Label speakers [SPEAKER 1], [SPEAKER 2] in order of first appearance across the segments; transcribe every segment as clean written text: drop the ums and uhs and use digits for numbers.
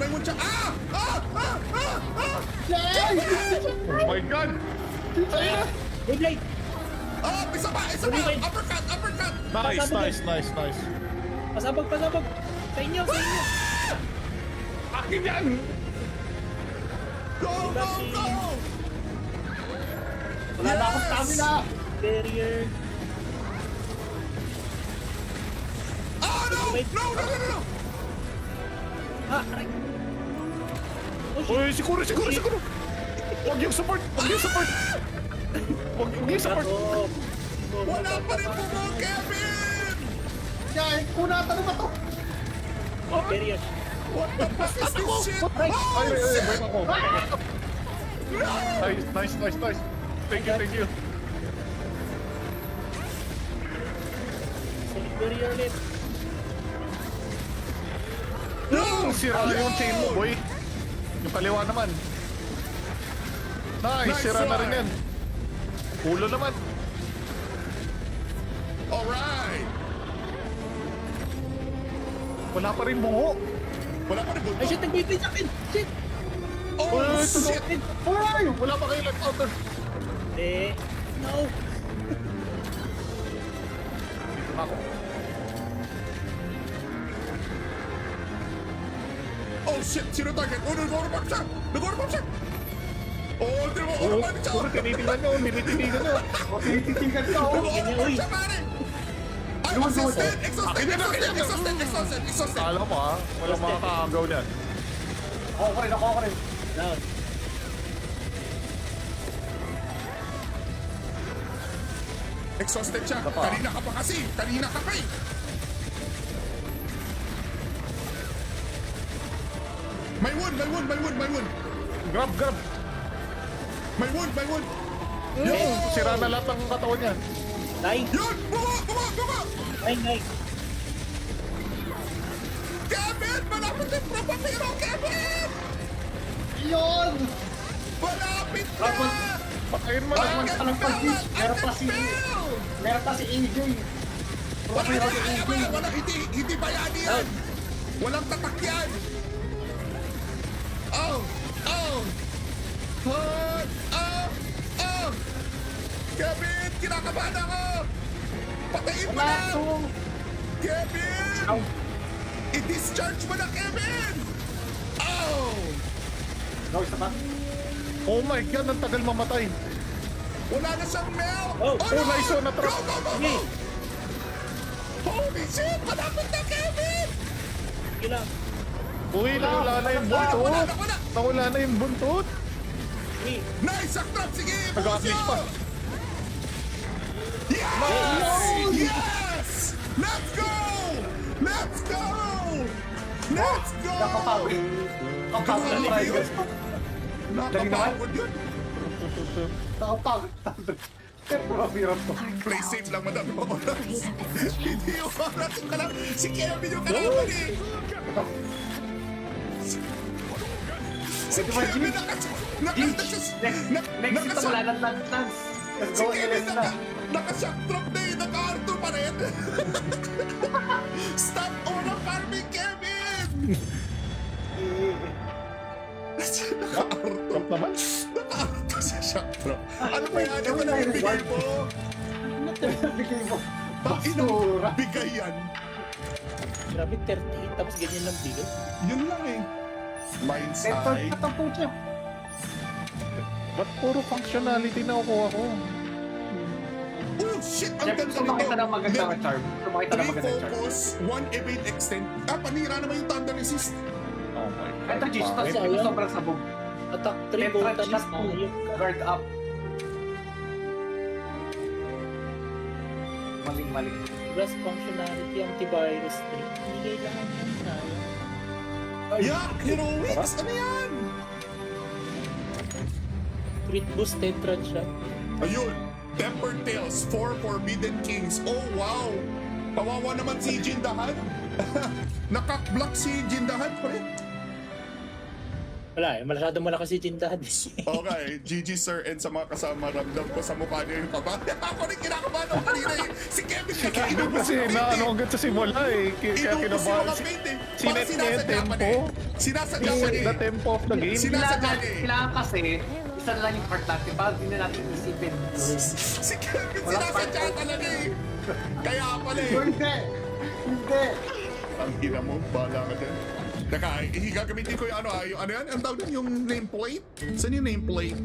[SPEAKER 1] may one siya.
[SPEAKER 2] Oh my God!
[SPEAKER 3] Beyblade!
[SPEAKER 1] Isa pa! Uppercut!
[SPEAKER 2] Nice.
[SPEAKER 3] Pasabog! Sa inyo!
[SPEAKER 2] Akin yan!
[SPEAKER 1] Go!
[SPEAKER 4] Wala na akong stamina!
[SPEAKER 3] Barrier!
[SPEAKER 1] No!
[SPEAKER 3] Aray!
[SPEAKER 2] Uy, siguro! Huwag yung support!
[SPEAKER 1] Wala pa rin po, Kevin!
[SPEAKER 4] Yan, kunatan na ba to?
[SPEAKER 3] Barrier!
[SPEAKER 1] What the fuck is this shit?
[SPEAKER 2] Ay, break ako. Nice. Thank you.
[SPEAKER 3] Solid barrier ulit!
[SPEAKER 2] Sira yung chain mo, boy. Yung kaliwa naman. Nice, sira na rin yan. Ulo naman.
[SPEAKER 1] Alright!
[SPEAKER 2] Wala pa rin bungo.
[SPEAKER 1] Wala pa rin
[SPEAKER 3] Ay,
[SPEAKER 1] buntot.
[SPEAKER 3] shit! Nag-Beyblade sa akin! Shit!
[SPEAKER 1] Oh, shit!
[SPEAKER 2] Ay, wala pa kayo nag-counter.
[SPEAKER 3] No!
[SPEAKER 2] Dito na ako.
[SPEAKER 1] Oh, shit! Sino target? Oh, nag-orpap siya! Oh, di mo, orpap siya!
[SPEAKER 2] Puro tinitingnan nyo, nilitinigan nyo.
[SPEAKER 4] Tititingnan ka, oh!
[SPEAKER 1] Nag-orpap siya, pare! Ay, exhausted!
[SPEAKER 2] Kala mo ha, walang makakaagaw niyan.
[SPEAKER 4] Ako rin.
[SPEAKER 3] Down!
[SPEAKER 1] Exhausted siya.
[SPEAKER 2] Tapa.
[SPEAKER 1] Kanina ka pa kasi. May wound.
[SPEAKER 2] Grab.
[SPEAKER 1] May wound.
[SPEAKER 2] Sira na lahat ng katawan niyan.
[SPEAKER 3] Nine!
[SPEAKER 1] Yun! Buma!
[SPEAKER 3] Nine!
[SPEAKER 1] Kevin! Malapit yung propapiro, Kevin!
[SPEAKER 4] Yun!
[SPEAKER 1] Malapit na!
[SPEAKER 2] Patayin mo na.
[SPEAKER 4] Pag ng pag-hit, meron pa si AJ.
[SPEAKER 1] Wala, hindi bayani yan. Walang tatak yan. Oh! Kevin, kinakabahan ako! Patayin mo na! Kevin! I-discharge mo na, Kevin! Oh!
[SPEAKER 4] Go, isa pa.
[SPEAKER 2] Oh my God, ang tagal mamatay.
[SPEAKER 1] Wala na siyang melt!
[SPEAKER 3] Oh,
[SPEAKER 2] nice one, na-trap.
[SPEAKER 1] Go! Holy shit! Malapit na, Kevin!
[SPEAKER 3] Sige lang!
[SPEAKER 2] Uy, nawala na yung buntot.
[SPEAKER 1] Wala.
[SPEAKER 2] Nawala na yung buntot.
[SPEAKER 3] 3!
[SPEAKER 1] Nice! Saktrap! Sige!
[SPEAKER 2] Nag-unleash pa.
[SPEAKER 1] Yes! Let's go!
[SPEAKER 4] Nakapagod. Kapagod na yun.
[SPEAKER 1] Nakapagod yun.
[SPEAKER 4] Nakapagod. Grabe rin to.
[SPEAKER 1] Play safe lang, madam. Hindi yung oras ka lang. Si Kevin yung kalaban eh. Si Kevin
[SPEAKER 4] Next ito wala nang lantans. Let's
[SPEAKER 1] Si
[SPEAKER 4] go,
[SPEAKER 1] Kevin
[SPEAKER 4] LS na.
[SPEAKER 1] naka-shock drop na eh. Naka-R2 pa rin. Stop all the farming, Kevin!
[SPEAKER 2] Trap naman.
[SPEAKER 1] Naka-R2 sa shock drop. Ano ba yan? Ano na yung bigay mo?
[SPEAKER 4] Bigay mo.
[SPEAKER 1] Basura. Bigay yan.
[SPEAKER 3] Grabe, 38 tapos ganyan lang bigay.
[SPEAKER 1] Yun lang eh. Mind's
[SPEAKER 4] Ito,
[SPEAKER 1] eye.
[SPEAKER 4] ito siya.
[SPEAKER 2] Ba't puro functionality na kukuha ko?
[SPEAKER 1] Oh shit! Ang
[SPEAKER 4] Siyempre,
[SPEAKER 1] ganda
[SPEAKER 4] gusto makita ng maganda
[SPEAKER 1] Net-
[SPEAKER 4] ng charm. Gusto makita ng
[SPEAKER 1] 3
[SPEAKER 4] maganda ng charm.
[SPEAKER 1] focus, 1 evade extend. Panira naman yung thunder resist.
[SPEAKER 2] Oh my God.
[SPEAKER 4] Ito, Gis, ito
[SPEAKER 2] Bakit?
[SPEAKER 4] yung sobrang sabog.
[SPEAKER 3] Attack 3
[SPEAKER 4] Entrance
[SPEAKER 3] Voltanis
[SPEAKER 4] shot
[SPEAKER 3] na
[SPEAKER 4] to
[SPEAKER 3] yun.
[SPEAKER 4] guard up. Maling-maling.
[SPEAKER 3] Plus functionality, antivirus 3. Hindi kailangan yan. Sayang.
[SPEAKER 1] Yeah! Heroics! Ano yan?
[SPEAKER 3] Crit boost, tetra shot.
[SPEAKER 1] Ayun! Tempered Tales, 4 Forbidden Kings. Oh wow! Kawawa naman si Jindahan. Nakak-block si Jindahan pa rin.
[SPEAKER 3] Wala eh, masyado malakas si Jindad.
[SPEAKER 1] Okay, GG sir and sa mga kasama, ramdam ko sa mukha niyo yung kaba. Ako rin kinakabahan ako kanina eh. Si Kevin
[SPEAKER 2] Si Kevin kasi na ano hanggang sa simula eh. Kaya kinabahan. Sinet niya yung tempo.
[SPEAKER 1] Sinasadya pa
[SPEAKER 2] The
[SPEAKER 1] niya eh.
[SPEAKER 2] tempo of the game.
[SPEAKER 1] Sinasadya niya eh.
[SPEAKER 4] Kailangan kasi, isa na lang yung part natin, para di na natin isipin.
[SPEAKER 1] Si Kevin sinasadya talaga eh. Kaya pala eh.
[SPEAKER 4] Hindi! Hindi!
[SPEAKER 1] Ang ina mo, bahala ka dyan. Teka, gagamitin ko yung ano yan? Ang tawag din yung nameplate? Saan yung nameplate?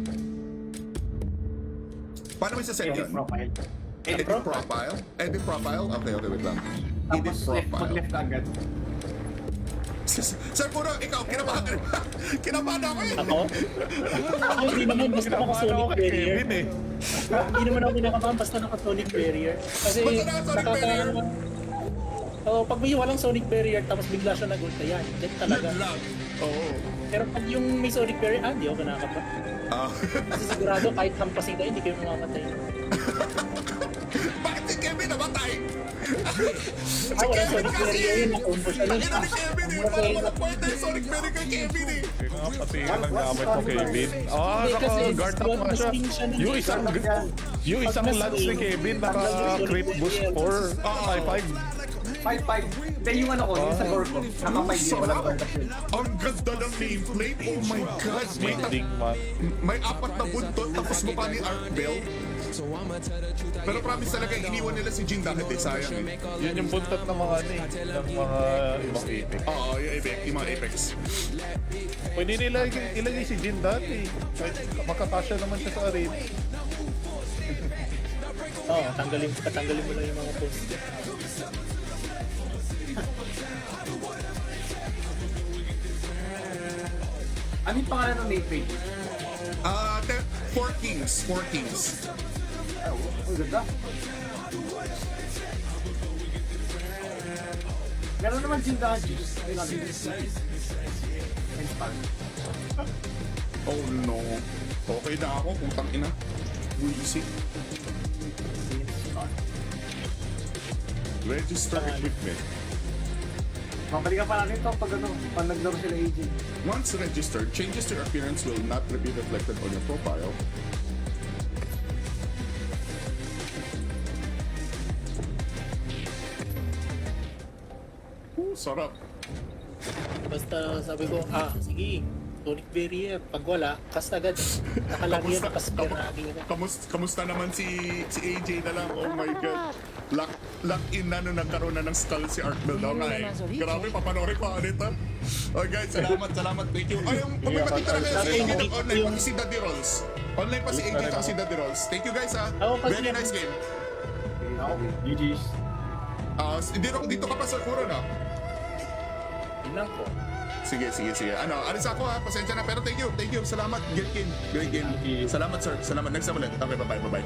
[SPEAKER 1] Paano may sasend
[SPEAKER 4] Edit
[SPEAKER 1] yun?
[SPEAKER 4] profile.
[SPEAKER 1] Edit profile? Edit profile? Okay, wait lang. Edit
[SPEAKER 4] Tapos left,
[SPEAKER 1] profile.
[SPEAKER 4] mag-left ka agad.
[SPEAKER 1] Sir Puro, ikaw, kinabahan ka rin ba? Kinabahan ako eh.
[SPEAKER 3] Ako? Ako hindi naman basta
[SPEAKER 2] Kinabahan ako
[SPEAKER 3] naka-sonic
[SPEAKER 2] kay
[SPEAKER 3] barrier.
[SPEAKER 2] Kevin eh.
[SPEAKER 3] Hindi naman ako kinakabahan basta naka-sonic barrier. Kasi
[SPEAKER 1] Basta naka-sonic barrier?
[SPEAKER 3] Oh, pag may walang sonic barrier tapos bigla siya nag-ulta yan, dead talaga.
[SPEAKER 1] Yun lang. Oo.
[SPEAKER 3] Pero pag yung may sonic barrier, hindi ako kinakaba.
[SPEAKER 1] Ah.
[SPEAKER 3] Kasi sigurado kahit hampasin kayo, hindi kayo mamamatay.
[SPEAKER 1] Bakit si Kevin namatay? Si
[SPEAKER 3] Ah, wala
[SPEAKER 1] Kevin
[SPEAKER 3] sonic
[SPEAKER 1] kasi
[SPEAKER 3] barrier
[SPEAKER 1] eh.
[SPEAKER 3] yun, naka-umbo siya nun.
[SPEAKER 1] Tangina ni Kevin eh. Parang walang point na yung Sonic Berry kay Kevin eh.
[SPEAKER 2] Kaya nga pati yung nagdamay ko Kevin. Ah,
[SPEAKER 3] Hindi, kasi
[SPEAKER 2] naka-guard up nga siya.
[SPEAKER 3] sting siya nun.
[SPEAKER 2] Yung isang lance ni Kevin naka-crit boost 4. Ay, 5.
[SPEAKER 4] 5-5. Then yung ano ko, yung sa gore ko, naka-5 din, walang contact.
[SPEAKER 1] Ang ganda ng nameplate. Oh my God.
[SPEAKER 2] Speeding man.
[SPEAKER 1] May apat na buntot tapos mukha ni Art Bell. Pero promise talaga, iniwan nila si Jin dahil eh. Sayang eh.
[SPEAKER 2] Yun yung buntot ng mga ano eh. Ng mga ibang epic.
[SPEAKER 1] Oo, yung mga Apex.
[SPEAKER 2] Pwede nila ilagay si Jin dati. Makakasya naman siya sa arena.
[SPEAKER 3] Oo, patanggalin mo lang yung mga post.
[SPEAKER 4] Ano yung pangalan ng nameplate?
[SPEAKER 1] Four Kings. Four Kings.
[SPEAKER 4] Oh, ganda. Meron naman Jindahan juice. Ayun lang, and spark.
[SPEAKER 1] Oh no. Okay na ako, putang ina. Buisik. Register equipment.
[SPEAKER 4] Mabalikan pa natin ito pag ano, pag naglaro sila agent.
[SPEAKER 1] Once registered, changes to your appearance will not be reflected on your profile. Sarap.
[SPEAKER 3] Basta sabi ko, sige, sonic barrier. Pag wala, cast agad. Nakalagi yun, cast
[SPEAKER 1] Kamusta naman si AJ na lang? Oh my God. Lock in na nung nagkaroon na ng skull si Art Bell daw nga eh. Grabe, papanoorin pa ulit ha. Okay guys, salamat. Thank you. Ay, yung pagpapatid talaga si AJ nag-online pa si Daddy Rolls. Online pa si AJ at si Daddy Rolls. Thank you guys ha. Very nice game.
[SPEAKER 4] Okay, GG's.
[SPEAKER 1] Dito ka pa sa Kuro na.
[SPEAKER 3] Tingnan ko.
[SPEAKER 1] Sige. Alis ako ha. Pasensya na. Pero thank you. Salamat. Great game. Salamat sir. Salamat. Next time ulit. Okay, bye-bye.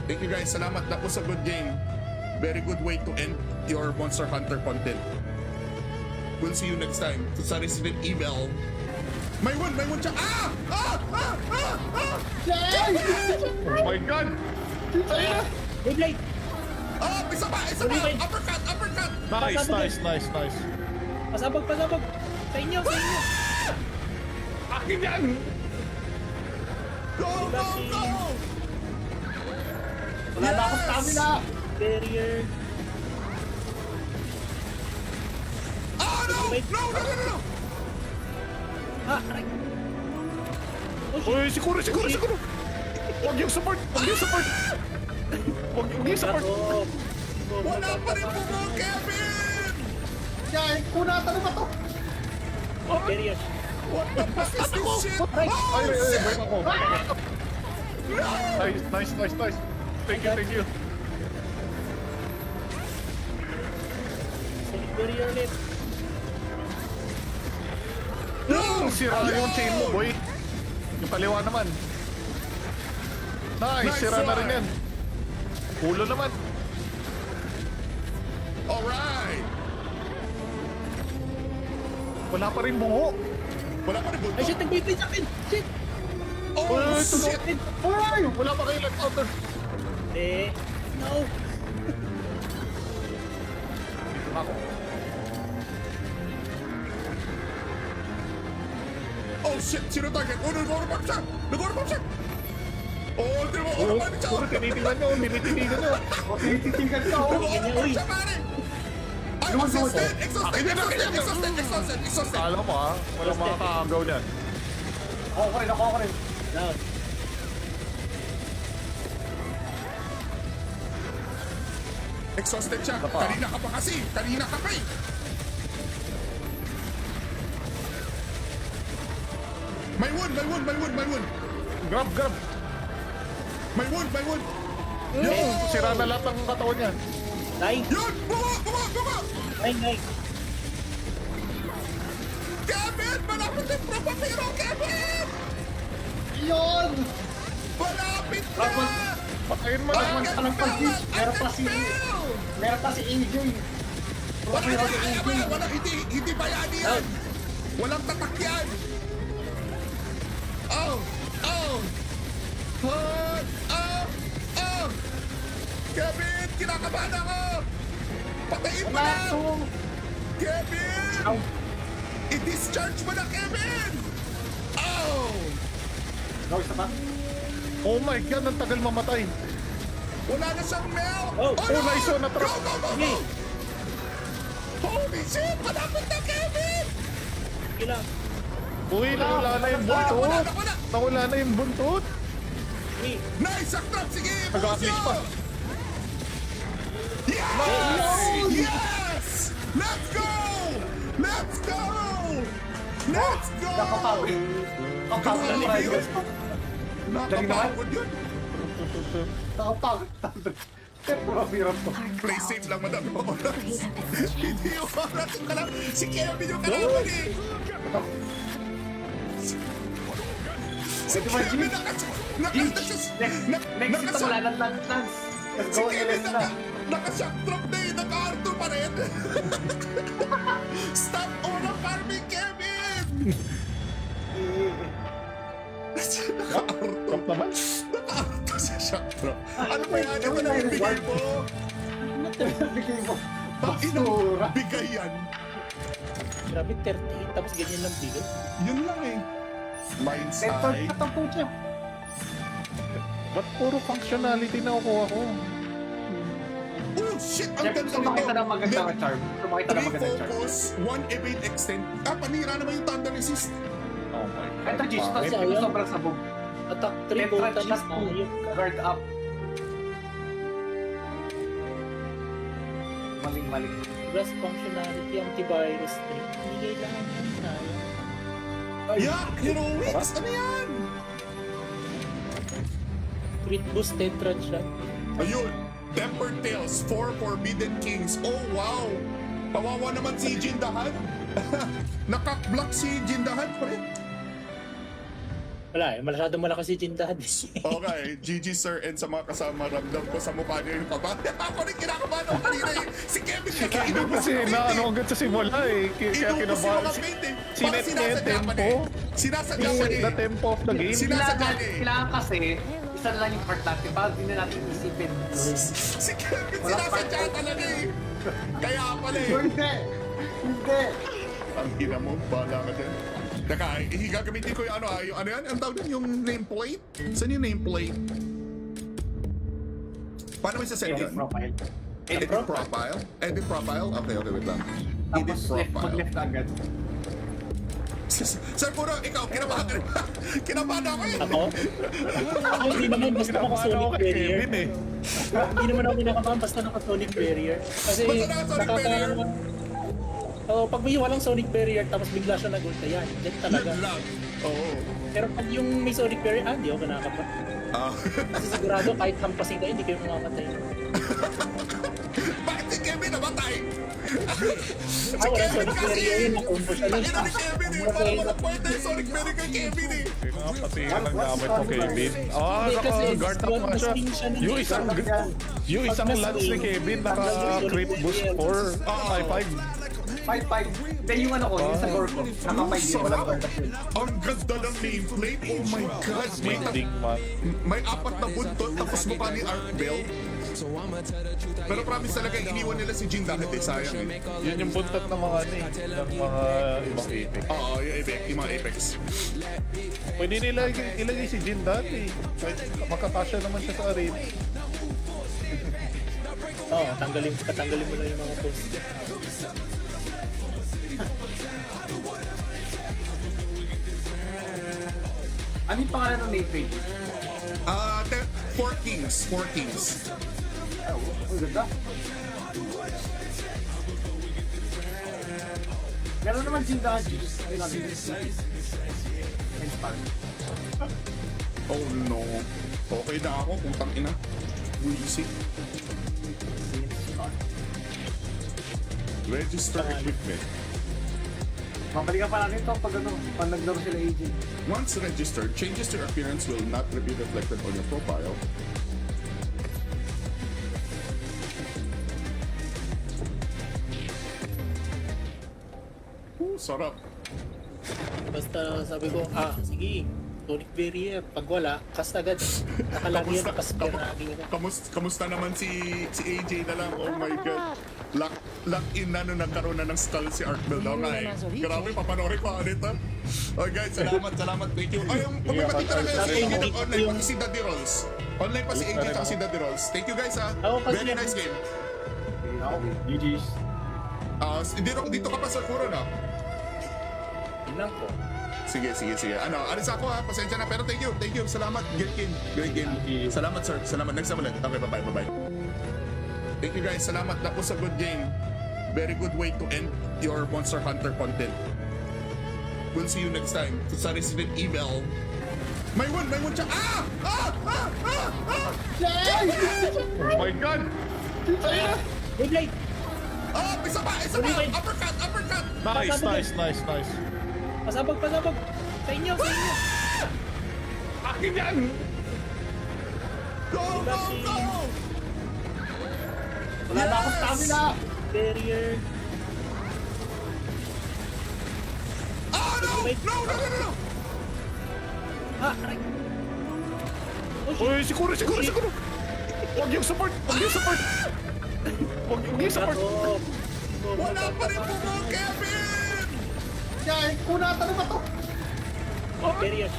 [SPEAKER 1] Thank you guys. Salamat. That was a good game. Very good way to end your Monster Hunter content. We'll see you next time. Sa Resident Evil. May one siya.
[SPEAKER 2] Oh my God!
[SPEAKER 3] Beyblade!
[SPEAKER 1] Isa pa. Uppercut.
[SPEAKER 2] Nice.
[SPEAKER 3] Pasabog! Sa inyo!
[SPEAKER 2] Akin yan!
[SPEAKER 1] Go!
[SPEAKER 4] Wala na akong stamina!
[SPEAKER 3] Barrier!
[SPEAKER 1] No!
[SPEAKER 3] Aray!
[SPEAKER 2] Uy, siguro! Huwag yung support! Huwag yung support!
[SPEAKER 1] Wala pa rin po mo, Kevin!
[SPEAKER 4] Yan, kunatan na ba to?
[SPEAKER 3] Barrier!
[SPEAKER 1] What the fuck is this shit?
[SPEAKER 2] Ay,
[SPEAKER 1] shit!
[SPEAKER 2] break ako. Nice. Thank you.
[SPEAKER 3] Sonic barrier ulit!
[SPEAKER 2] Sira yung chain mo, boy. Yung kaliwa naman. Nice, sira na rin yan. Ulo naman.
[SPEAKER 1] Alright!
[SPEAKER 2] Wala pa rin bungo.
[SPEAKER 1] Wala pa rin buntot.
[SPEAKER 3] Ay, shit! Nag-Beyblade sa akin! Shit!
[SPEAKER 1] Oh, shit!
[SPEAKER 2] Ay, wala pa kayo left outer.
[SPEAKER 3] No!
[SPEAKER 2] Ako.
[SPEAKER 1] Oh shit, sino target? Oh, nag-orpap siya! Nag-orpap siya! Oh, di mo, orpap siya!
[SPEAKER 2] Puro tinitingnan nyo, tinititigan nyo.
[SPEAKER 4] O, tinititigan ka, oh.
[SPEAKER 1] Nag-orpap siya, pare! Ay, exhausted! Exhausted!
[SPEAKER 2] Alam mo walang makakaagaw niyan.
[SPEAKER 4] Ako rin.
[SPEAKER 3] Down.
[SPEAKER 1] Exhausted siya. Kanina ka pa kasi. Kanina ka pa eh. May wound.
[SPEAKER 2] Grab.
[SPEAKER 1] May wound.
[SPEAKER 2] Sira na lahat ng katawan niyan.
[SPEAKER 3] Nine.
[SPEAKER 1] Yun! Buma!
[SPEAKER 3] Nine.
[SPEAKER 1] Kevin! Malapit yung propapiro, Kevin!
[SPEAKER 4] Yun!
[SPEAKER 1] Malapit na!
[SPEAKER 2] Patayin mo na.
[SPEAKER 4] Meron pa si AJ.
[SPEAKER 1] Walang hindi bayani yan! Walang tatak yan! Oh! Kevin! Kinakabahan ako! Patayin mo na! Kevin! I-discharge mo na, Kevin! Oh!
[SPEAKER 4] Go, isa pa.
[SPEAKER 2] Oh my God, ang tagal mamatay.
[SPEAKER 1] Wala na siyang mel!
[SPEAKER 3] Oh,
[SPEAKER 2] nice one, na-trap.
[SPEAKER 1] Go! Holy shit! Malapit na, Kevin!
[SPEAKER 3] Kailang.
[SPEAKER 2] Uy, nawala na yung buntot.
[SPEAKER 1] Wala.
[SPEAKER 2] Nawala na yung buntot.
[SPEAKER 3] Three.
[SPEAKER 1] Nice! Ang trap! Sige!
[SPEAKER 2] Nag-assist pa.
[SPEAKER 1] Yes! Yes! Let's go!
[SPEAKER 4] Nakapagod.
[SPEAKER 1] Nakapagod yun.
[SPEAKER 4] Nakapagod. Hirap to.
[SPEAKER 1] Play safe lang, madami pa oras. Hindi yung oras yung kalam. Si Kevin yung kalaban eh. Si Kevin
[SPEAKER 4] Next ito wala ng lance. Let's
[SPEAKER 1] Si
[SPEAKER 4] go,
[SPEAKER 1] Kevin
[SPEAKER 4] LS na.
[SPEAKER 1] naka-shock drop na eh. Naka-R2 pa rin. Stop all of farming, Kevin! Naka-R2.
[SPEAKER 2] Top naman.
[SPEAKER 1] Naka-R2 sa shock drop. Ano ba yan? Ano na yung bigay mo?
[SPEAKER 4] Bigay mo.
[SPEAKER 1] Basura. Bigay yan.
[SPEAKER 3] Grabe, 38. Tapos ganyan lang bigay.
[SPEAKER 1] Yun lang eh. Mind's
[SPEAKER 4] Ito,
[SPEAKER 1] eye.
[SPEAKER 4] tatampo siya.
[SPEAKER 2] Ba't puro functionality na kukuha ko?
[SPEAKER 1] Oh shit! Ang
[SPEAKER 4] Siyempre,
[SPEAKER 1] ganda
[SPEAKER 4] sumakita
[SPEAKER 1] nito.
[SPEAKER 4] ng magandang charm. Sumakita ng
[SPEAKER 1] 3
[SPEAKER 4] magandang charm.
[SPEAKER 1] focus, 1 evade extend. Panira naman yung thunder resist.
[SPEAKER 2] Oh my God.
[SPEAKER 4] Ito, Gis,
[SPEAKER 2] Bakit?
[SPEAKER 4] tapos ito sobrang sabog.
[SPEAKER 3] Attack 3,
[SPEAKER 4] Tetra
[SPEAKER 3] voltage,
[SPEAKER 4] Gis mo.
[SPEAKER 3] ayun ka.
[SPEAKER 4] Guard up. Maling.
[SPEAKER 3] Plus functionality, antivirus 3. Hindi kailangan yan. Sayang.
[SPEAKER 1] Yeah! Heroics! Ano yan?
[SPEAKER 3] Crit boost, tetra shot.
[SPEAKER 1] Ayun! Temper Tales, 4 Forbidden Kings. Oh wow! Kawawa naman si Jindahan. Nakak-block si Jindahan pa rin.
[SPEAKER 3] Wala masyadong malakas si Jindahan.
[SPEAKER 1] Okay, GG sir and sa mga kasama, ramdam ko sa mukha niyo yung kaba. Ako rin kinakabahan ako kanina eh. Si Kevin kasi inubos
[SPEAKER 2] Kasi
[SPEAKER 1] yung
[SPEAKER 2] na
[SPEAKER 1] paint
[SPEAKER 2] ano
[SPEAKER 1] eh.
[SPEAKER 2] agad sa simula eh. Kaya
[SPEAKER 1] Inubos yung
[SPEAKER 2] kinabahan.
[SPEAKER 1] mga paint eh.
[SPEAKER 2] Sinet
[SPEAKER 1] Parang
[SPEAKER 2] niya yung
[SPEAKER 1] sinasadya pa
[SPEAKER 2] tempo.
[SPEAKER 1] eh. Sinasadya pa
[SPEAKER 2] The
[SPEAKER 1] eh.
[SPEAKER 2] tempo of the game.
[SPEAKER 1] Sinasadya niya eh.
[SPEAKER 4] Kailangan kasi, isa na lang yung part natin. Para di na natin isipin.
[SPEAKER 1] Si Kevin
[SPEAKER 4] Walang
[SPEAKER 1] sinasadya
[SPEAKER 4] part.
[SPEAKER 1] talaga eh. Kaya pala eh.
[SPEAKER 4] Hindi.
[SPEAKER 1] Ang ina mo, bahala ka dyan. Teka, gagamitin ko yung yung ano yan? Ang tawag din yung nameplate? Saan yung nameplate? Paano may saset
[SPEAKER 4] Edit
[SPEAKER 1] yun?
[SPEAKER 4] profile.
[SPEAKER 1] Edit profile? Edit profile? Okay, wait lang. Edit
[SPEAKER 4] Tapos left,
[SPEAKER 1] profile.
[SPEAKER 4] mag-left agad.
[SPEAKER 1] Sir, puro ikaw, kinabahan ka rin ba? Kinabahan ako eh.
[SPEAKER 3] Ako? Ako hindi naman basta
[SPEAKER 2] Kinabahan ako
[SPEAKER 3] naka-sonic
[SPEAKER 2] kay
[SPEAKER 3] barrier.
[SPEAKER 2] Kevin eh.
[SPEAKER 3] Hindi naman ako kinakabahan basta naka-sonic barrier. Kasi
[SPEAKER 1] Basta naka-sonic barrier?
[SPEAKER 3] Oh, pag may walang sonic barrier tapos bigla siya nag-ulta yan. Yan talaga.
[SPEAKER 1] Yun lang. Oo.
[SPEAKER 3] Pero pag yung may sonic barrier, hindi ako kinakabahan.
[SPEAKER 1] Ah.
[SPEAKER 3] Kasi sigurado kahit hampasin kayo, hindi kayo mamamatay.
[SPEAKER 1] Bakit si Kevin namatay? Si
[SPEAKER 3] Ah, walang
[SPEAKER 1] Kevin
[SPEAKER 3] sonic
[SPEAKER 1] kasi
[SPEAKER 3] barrier yun. Nakumpo siya
[SPEAKER 1] Ang
[SPEAKER 3] nun.
[SPEAKER 1] ina ni Kevin eh. Parang walang kwenta yung sonic barrier kay Kevin eh.
[SPEAKER 2] Pati ang gamit mo Kevin. Ah,
[SPEAKER 3] Hindi, kasi
[SPEAKER 2] naka-guard up nga siya.
[SPEAKER 3] mas siya ng
[SPEAKER 2] Yung isang
[SPEAKER 3] mas
[SPEAKER 2] lance ni
[SPEAKER 3] wing,
[SPEAKER 2] Kevin
[SPEAKER 3] hanggang
[SPEAKER 2] naka-crit
[SPEAKER 3] yung
[SPEAKER 2] boost
[SPEAKER 3] barrier.
[SPEAKER 2] 4, 5-5.
[SPEAKER 4] 5-5. Then yung ano ko, yung sa gore ko. Naka-5 din. Walang guard up yun.
[SPEAKER 1] Ang ganda ng nameplate. Oh my God.
[SPEAKER 2] Ding man.
[SPEAKER 1] May 4 na buntot tapos mukha ni Art Bell. Pero promise talaga, iniwan nila si Jin dahil sayang eh.
[SPEAKER 2] Yun yung buntot ng mga ano eh, ng mga ibang Apex.
[SPEAKER 1] Oo, yung mga Apex.
[SPEAKER 2] Pwede nila ilagay si Jin dati. Kahit makakasya naman siya sa arena.
[SPEAKER 3] Oo, patanggalin mo lang yung mga post.
[SPEAKER 4] Ano yung pangalan ng late page?
[SPEAKER 1] Four Kings.
[SPEAKER 4] Oh, ang ganda. Meron naman Jindaji. Ay, natin.
[SPEAKER 1] Oh no. Okay na ako, putang ina. Wisit. Register equipment.
[SPEAKER 4] Mabalikan pa natin ito pag ano, pag naglaro sila AJ.
[SPEAKER 1] Once registered, changes to your appearance will not be reflected on your profile. Sarap.
[SPEAKER 3] Basta sabi ko, sige, tonic barrier. Pag wala, cast agad. Nakalagi yan, cast
[SPEAKER 1] Kamusta naman si AJ na lang? Oh my God. Lock in na nung nagkaroon na ng skull si Arkbel daw nga eh. Grabe, papanoorin ko ulit ha. Oh guys, salamat. Thank you. Ay, yung pagmamatik talaga si AJ nag-online pati si Daddy Rolls. Online pa si AJ at si Daddy Rolls. Thank you guys ha. Very nice game.
[SPEAKER 4] GG's.
[SPEAKER 1] Dito ka pa sa Kuro na.
[SPEAKER 3] Tingnan ko.
[SPEAKER 1] Sige. Alis ako ha. Pasensya na. Pero thank you. Salamat. Great game. Salamat sir. Salamat. Next time ulit. Okay, bye-bye. Thank you guys. Salamat. That was a good game. Very good way to end your Monster Hunter content. We'll see you next time. Sa Resident Evil. May one siya.
[SPEAKER 2] Oh my God!
[SPEAKER 3] Beyblade!
[SPEAKER 1] Isa pa. Uppercut.
[SPEAKER 2] Nice.
[SPEAKER 3] Pasabog! Sa inyo!
[SPEAKER 2] Akin yan!
[SPEAKER 1] Go!
[SPEAKER 4] Wala na akong stamina!
[SPEAKER 3] Barrier!
[SPEAKER 1] No!
[SPEAKER 3] Aray!
[SPEAKER 2] Uy, siguro! Huwag yung support!
[SPEAKER 3] Gato!
[SPEAKER 1] Wala pa rin po mo, Kevin!
[SPEAKER 4] Yan, kunata na ba to?
[SPEAKER 3] Barrier!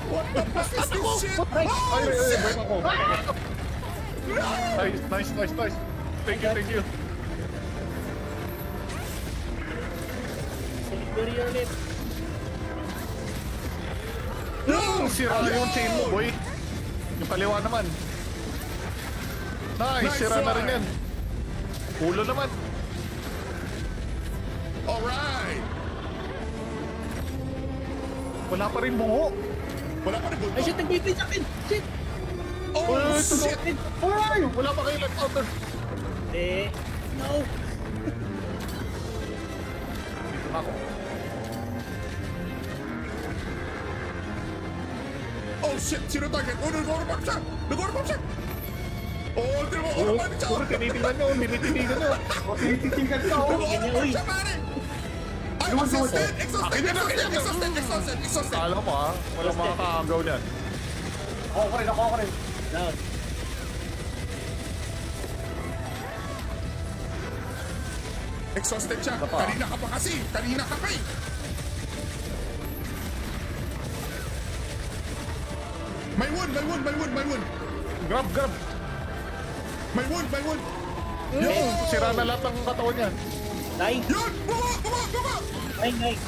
[SPEAKER 1] What the fuck is this shit?
[SPEAKER 2] Ay,
[SPEAKER 1] shit!
[SPEAKER 2] break ako. Nice. Thank you.
[SPEAKER 3] Sonic barrier ulit!
[SPEAKER 2] Sira na yung chain mo, boy. Yung kaliwa naman. Nice, sira na rin yan. Ulo naman.
[SPEAKER 1] Alright!
[SPEAKER 2] Wala pa rin bungo.
[SPEAKER 3] Ay, shit! Nag-Beyblade sa akin! Shit!
[SPEAKER 1] Oh, shit!
[SPEAKER 2] Ay, wala pa kayo nag-counter.
[SPEAKER 3] No!
[SPEAKER 2] Ako.
[SPEAKER 1] Oh shit! Sino target? Oh, nag-orpap siya! Oh, tira mo!
[SPEAKER 2] Oo,
[SPEAKER 1] Orpap siya!
[SPEAKER 2] puro tinitigan nyo.
[SPEAKER 4] Titigan ka, oh!
[SPEAKER 1] Orpap siya, pare! Ay, exhausted!
[SPEAKER 2] Alam mo ha, walang makakaagaw niyan.
[SPEAKER 4] Ako rin.
[SPEAKER 3] Down!
[SPEAKER 1] Exhausted siya. Kanina ka pa eh. May wound.
[SPEAKER 2] Grab.
[SPEAKER 1] May wound.
[SPEAKER 2] Yung sira na lahat ng katawan niyan.
[SPEAKER 3] Nine!
[SPEAKER 1] Yun! Buma!
[SPEAKER 3] Nine!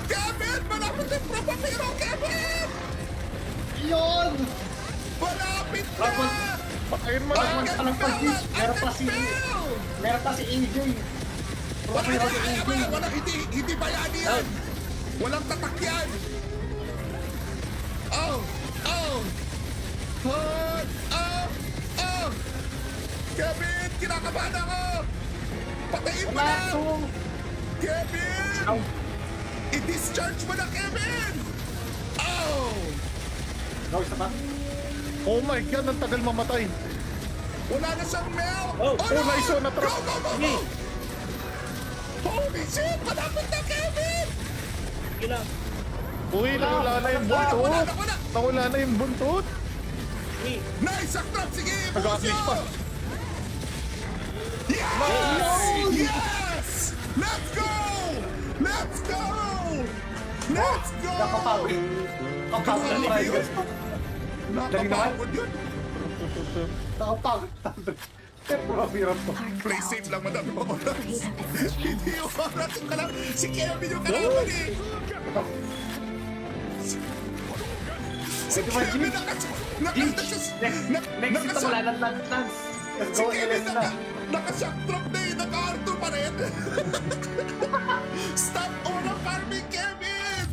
[SPEAKER 1] Kevin! Malapit yung propapiro, Kevin!
[SPEAKER 4] Yun!
[SPEAKER 1] Malapit na!
[SPEAKER 2] Pakain mo
[SPEAKER 1] Bakit
[SPEAKER 2] naman.
[SPEAKER 4] Alam pa, Gis, meron pa si AJ.
[SPEAKER 1] Wala, hindi bayani yan! Walang tatak yan! Oh! Kevin! Kinakabahan ako! Patayin mo na! Kevin! I-discharge mo na, Kevin! Oh!
[SPEAKER 4] Isa pa?
[SPEAKER 2] Oh my God, ang tagal mamatay.
[SPEAKER 1] Wala na siyang mel!
[SPEAKER 3] Oh,
[SPEAKER 2] nice one, na-trap.
[SPEAKER 1] Go! Holy shit! Malapit na, Kevin!
[SPEAKER 3] Sige lang!
[SPEAKER 2] Uy, nawala na yung buntot.
[SPEAKER 1] Wala.
[SPEAKER 2] Nawala na yung buntot.
[SPEAKER 3] Sige.
[SPEAKER 1] Nice! Sack trap! Sige!
[SPEAKER 2] Nag-assist pa.
[SPEAKER 1] Yes! Yes! Let's go! Let's go! Let's go!
[SPEAKER 4] Nakapagod. Nakapagod.
[SPEAKER 1] Grabe yun. Nakapagod yun.
[SPEAKER 4] Nakapagod. Grabe yun to.
[SPEAKER 1] Play safe lang, madami pa oras. Hindi yung oras yung kalam. Si Kevin yung kalaban eh. Si Kevin
[SPEAKER 4] Next ito wala ng lance. Let's
[SPEAKER 1] Si
[SPEAKER 4] go,
[SPEAKER 1] Kevin
[SPEAKER 4] Eles na.
[SPEAKER 1] naka-shock drop na eh. Naka-R2 pa rin. Stop all of farming, Kevin!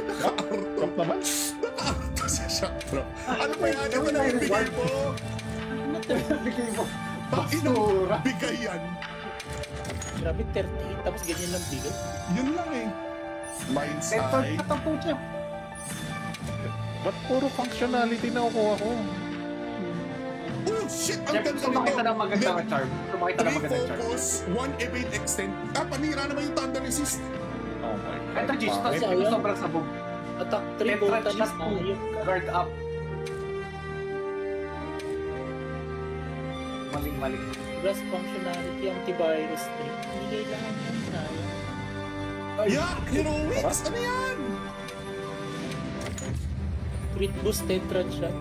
[SPEAKER 1] Naka-R2.
[SPEAKER 2] Top naman.
[SPEAKER 1] Naka-R2 sa shock drop. Ano ba yan? Ano na yung bigay mo?
[SPEAKER 4] Bigay mo.
[SPEAKER 1] Bakit
[SPEAKER 4] Basura.
[SPEAKER 1] bigay yan?
[SPEAKER 3] Grabe, 38. Tapos ganyan lang bigay.
[SPEAKER 1] Yun lang eh. Mind's
[SPEAKER 4] Ito,
[SPEAKER 1] eye.
[SPEAKER 4] tatampo siya.
[SPEAKER 2] Ba't puro functionality na kukuha ko?
[SPEAKER 1] Oh shit! Ang
[SPEAKER 4] Jeff,
[SPEAKER 1] ganda
[SPEAKER 4] gusto makita ng magandang
[SPEAKER 1] Net-
[SPEAKER 4] charm. Gusto makita ng
[SPEAKER 1] 3
[SPEAKER 4] magandang charm.
[SPEAKER 1] focus, 1 evade extend. Panira naman yung thunder resist.
[SPEAKER 2] Oh my God.
[SPEAKER 4] Ito, Gis,
[SPEAKER 2] Bakit?
[SPEAKER 3] Sayang.
[SPEAKER 4] sobrang sabog.
[SPEAKER 3] Attack 3
[SPEAKER 4] Tetra
[SPEAKER 3] voltage
[SPEAKER 4] shot
[SPEAKER 3] na
[SPEAKER 4] 2.
[SPEAKER 3] yung
[SPEAKER 4] Guard up. Maling-maling.
[SPEAKER 3] plus functionality, antivirus 3. Hindi kailangan yan. Sayang.
[SPEAKER 1] Yeah! Heroics! Ano yan?
[SPEAKER 3] Crit boost, tetra shot.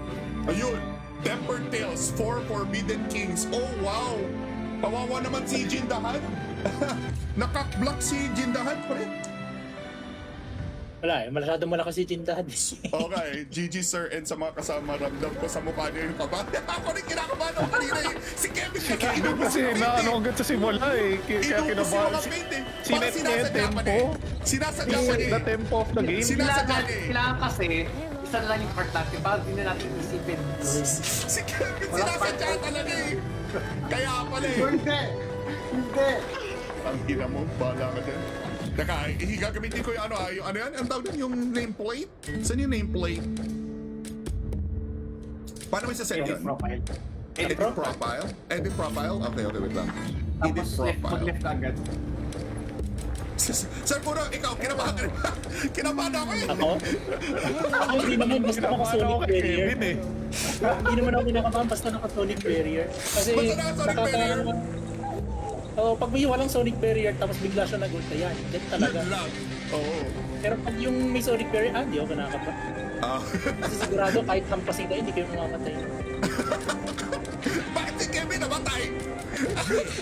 [SPEAKER 1] Ayun! Tempered Tales, 4 Forbidden Kings. Oh wow! Kawawa naman si Jindahan. Nakak-block si Jindahan pa rin.
[SPEAKER 3] Wala eh, masyado malakas si Jindahan.
[SPEAKER 1] Okay, GG sir and sa mga kasama, ramdam ko sa mukha niyo yung kaba. Ako rin kinakabahan ako kanina eh. Si Kevin kakainin mo
[SPEAKER 2] Kasi na ano agad sa simula eh. Kaya
[SPEAKER 1] Inubos yung
[SPEAKER 2] kinabahan.
[SPEAKER 1] mga paint eh.
[SPEAKER 2] Sinet niya yung
[SPEAKER 1] Sinasadya pa
[SPEAKER 2] tempo.
[SPEAKER 1] eh. Sinasadya pa
[SPEAKER 2] Set
[SPEAKER 1] eh.
[SPEAKER 2] the tempo of the game.
[SPEAKER 1] Sinasadya eh.
[SPEAKER 4] Kailangan kasi, isa na lang yung part natin. Bakit hindi na natin isipin?
[SPEAKER 1] Si Kevin sinasadya talaga eh. Kaya pala eh.
[SPEAKER 4] Hindi! Hindi!
[SPEAKER 1] Ang ina mo, bahala ka din. Teka, gagamitin ko yung yung ano yan? Ang tawag din yung nameplate? Saan yung nameplate? Paano mo isa-set
[SPEAKER 4] Edit
[SPEAKER 1] yun?
[SPEAKER 4] profile.
[SPEAKER 1] Edit profile? Edit profile? Okay, wait lang. Edit
[SPEAKER 4] Tapos left,
[SPEAKER 1] profile.
[SPEAKER 4] mag-left ka agad.
[SPEAKER 1] Sir, puro ikaw, kinabahan ka rin. Kinabahan ako eh.
[SPEAKER 3] Ako? Ako hindi naman, basta
[SPEAKER 2] Kinabahan ako
[SPEAKER 3] naka-sonic
[SPEAKER 2] kay
[SPEAKER 3] barrier.
[SPEAKER 2] Kevin eh.
[SPEAKER 3] Hindi naman ako kinakabahan, basta naka-sonic barrier. Kasi
[SPEAKER 1] Basta naka-sonic barrier?
[SPEAKER 3] Oo, pag may walang sonic barrier tapos bigla siya nag-ulta yan, dead talaga.
[SPEAKER 1] Yun lang. Oo.
[SPEAKER 3] Pero pag yung may sonic barrier, hindi ako kinakabahan.
[SPEAKER 1] Ah.
[SPEAKER 3] Kasi sigurado kahit hampasin kayo, hindi kayo mamamatay.
[SPEAKER 1] Bakit si Kevin namatay?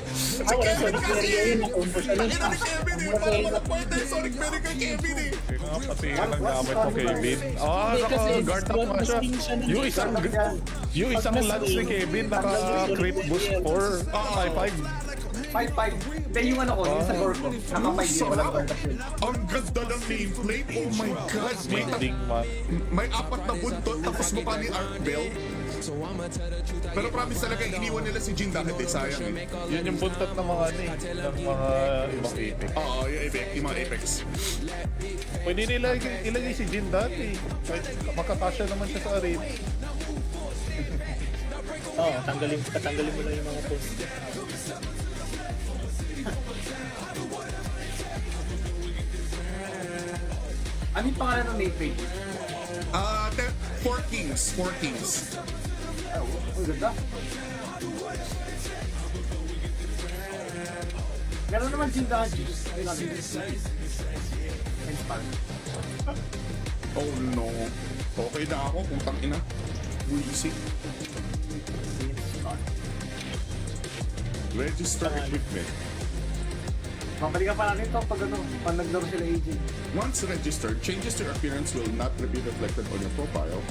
[SPEAKER 1] Si
[SPEAKER 3] Ah, walang
[SPEAKER 1] Kevin
[SPEAKER 3] sonic
[SPEAKER 1] kasi
[SPEAKER 3] barrier yun, nakumpo siya lang.
[SPEAKER 1] Ina ni Kevin eh. Parang walang point yung sonic barrier kay Kevin eh.
[SPEAKER 2] Kaya nga pati ang gamit ko Kevin. Ah,
[SPEAKER 3] Hindi, kasi
[SPEAKER 2] naka-guard up nga siya.
[SPEAKER 3] mas siya
[SPEAKER 2] Yung isang
[SPEAKER 3] Pag mas
[SPEAKER 2] lance ni
[SPEAKER 3] wing,
[SPEAKER 2] Kevin,
[SPEAKER 3] pag mas
[SPEAKER 2] naka-crit
[SPEAKER 3] wing,
[SPEAKER 2] boost
[SPEAKER 3] yeah.
[SPEAKER 2] 4, 5-5.
[SPEAKER 4] 5-5. Hindi, yung ano ko, yung sa gore ko. Naka-5 din, walang guard up yun.
[SPEAKER 1] Ang ganda ng nameplate. Oh my God.
[SPEAKER 2] Binding man.
[SPEAKER 1] May 4 na buntot tapos mukha ni Art Bell. Pero promise talaga, iniwan nila si Jin dahil eh. Sayang eh.
[SPEAKER 2] Yun yung buntot ng mga ano eh, ng mga ibang epic.
[SPEAKER 1] Oo, yung mga Apex.
[SPEAKER 2] Pwede nila ilagay si Jin dati. Makatasya naman siya sa arena.
[SPEAKER 3] Oo, tatanggalin mo lang yung mga post.
[SPEAKER 4] Ano yung pangalan ng nameplate?
[SPEAKER 1] 4 Kings. 4 Kings.
[SPEAKER 4] Oh, ganda. Meron naman Jindahan, Gis. Ay, lang.
[SPEAKER 1] Oh no. Okay na ako, putang ina. Wheezy. Register equipment.
[SPEAKER 4] Mabalikan pa natin ito pag ano, pag naglaro sila AJ.
[SPEAKER 1] Once registered, changes to your appearance will not be reflected on your profile.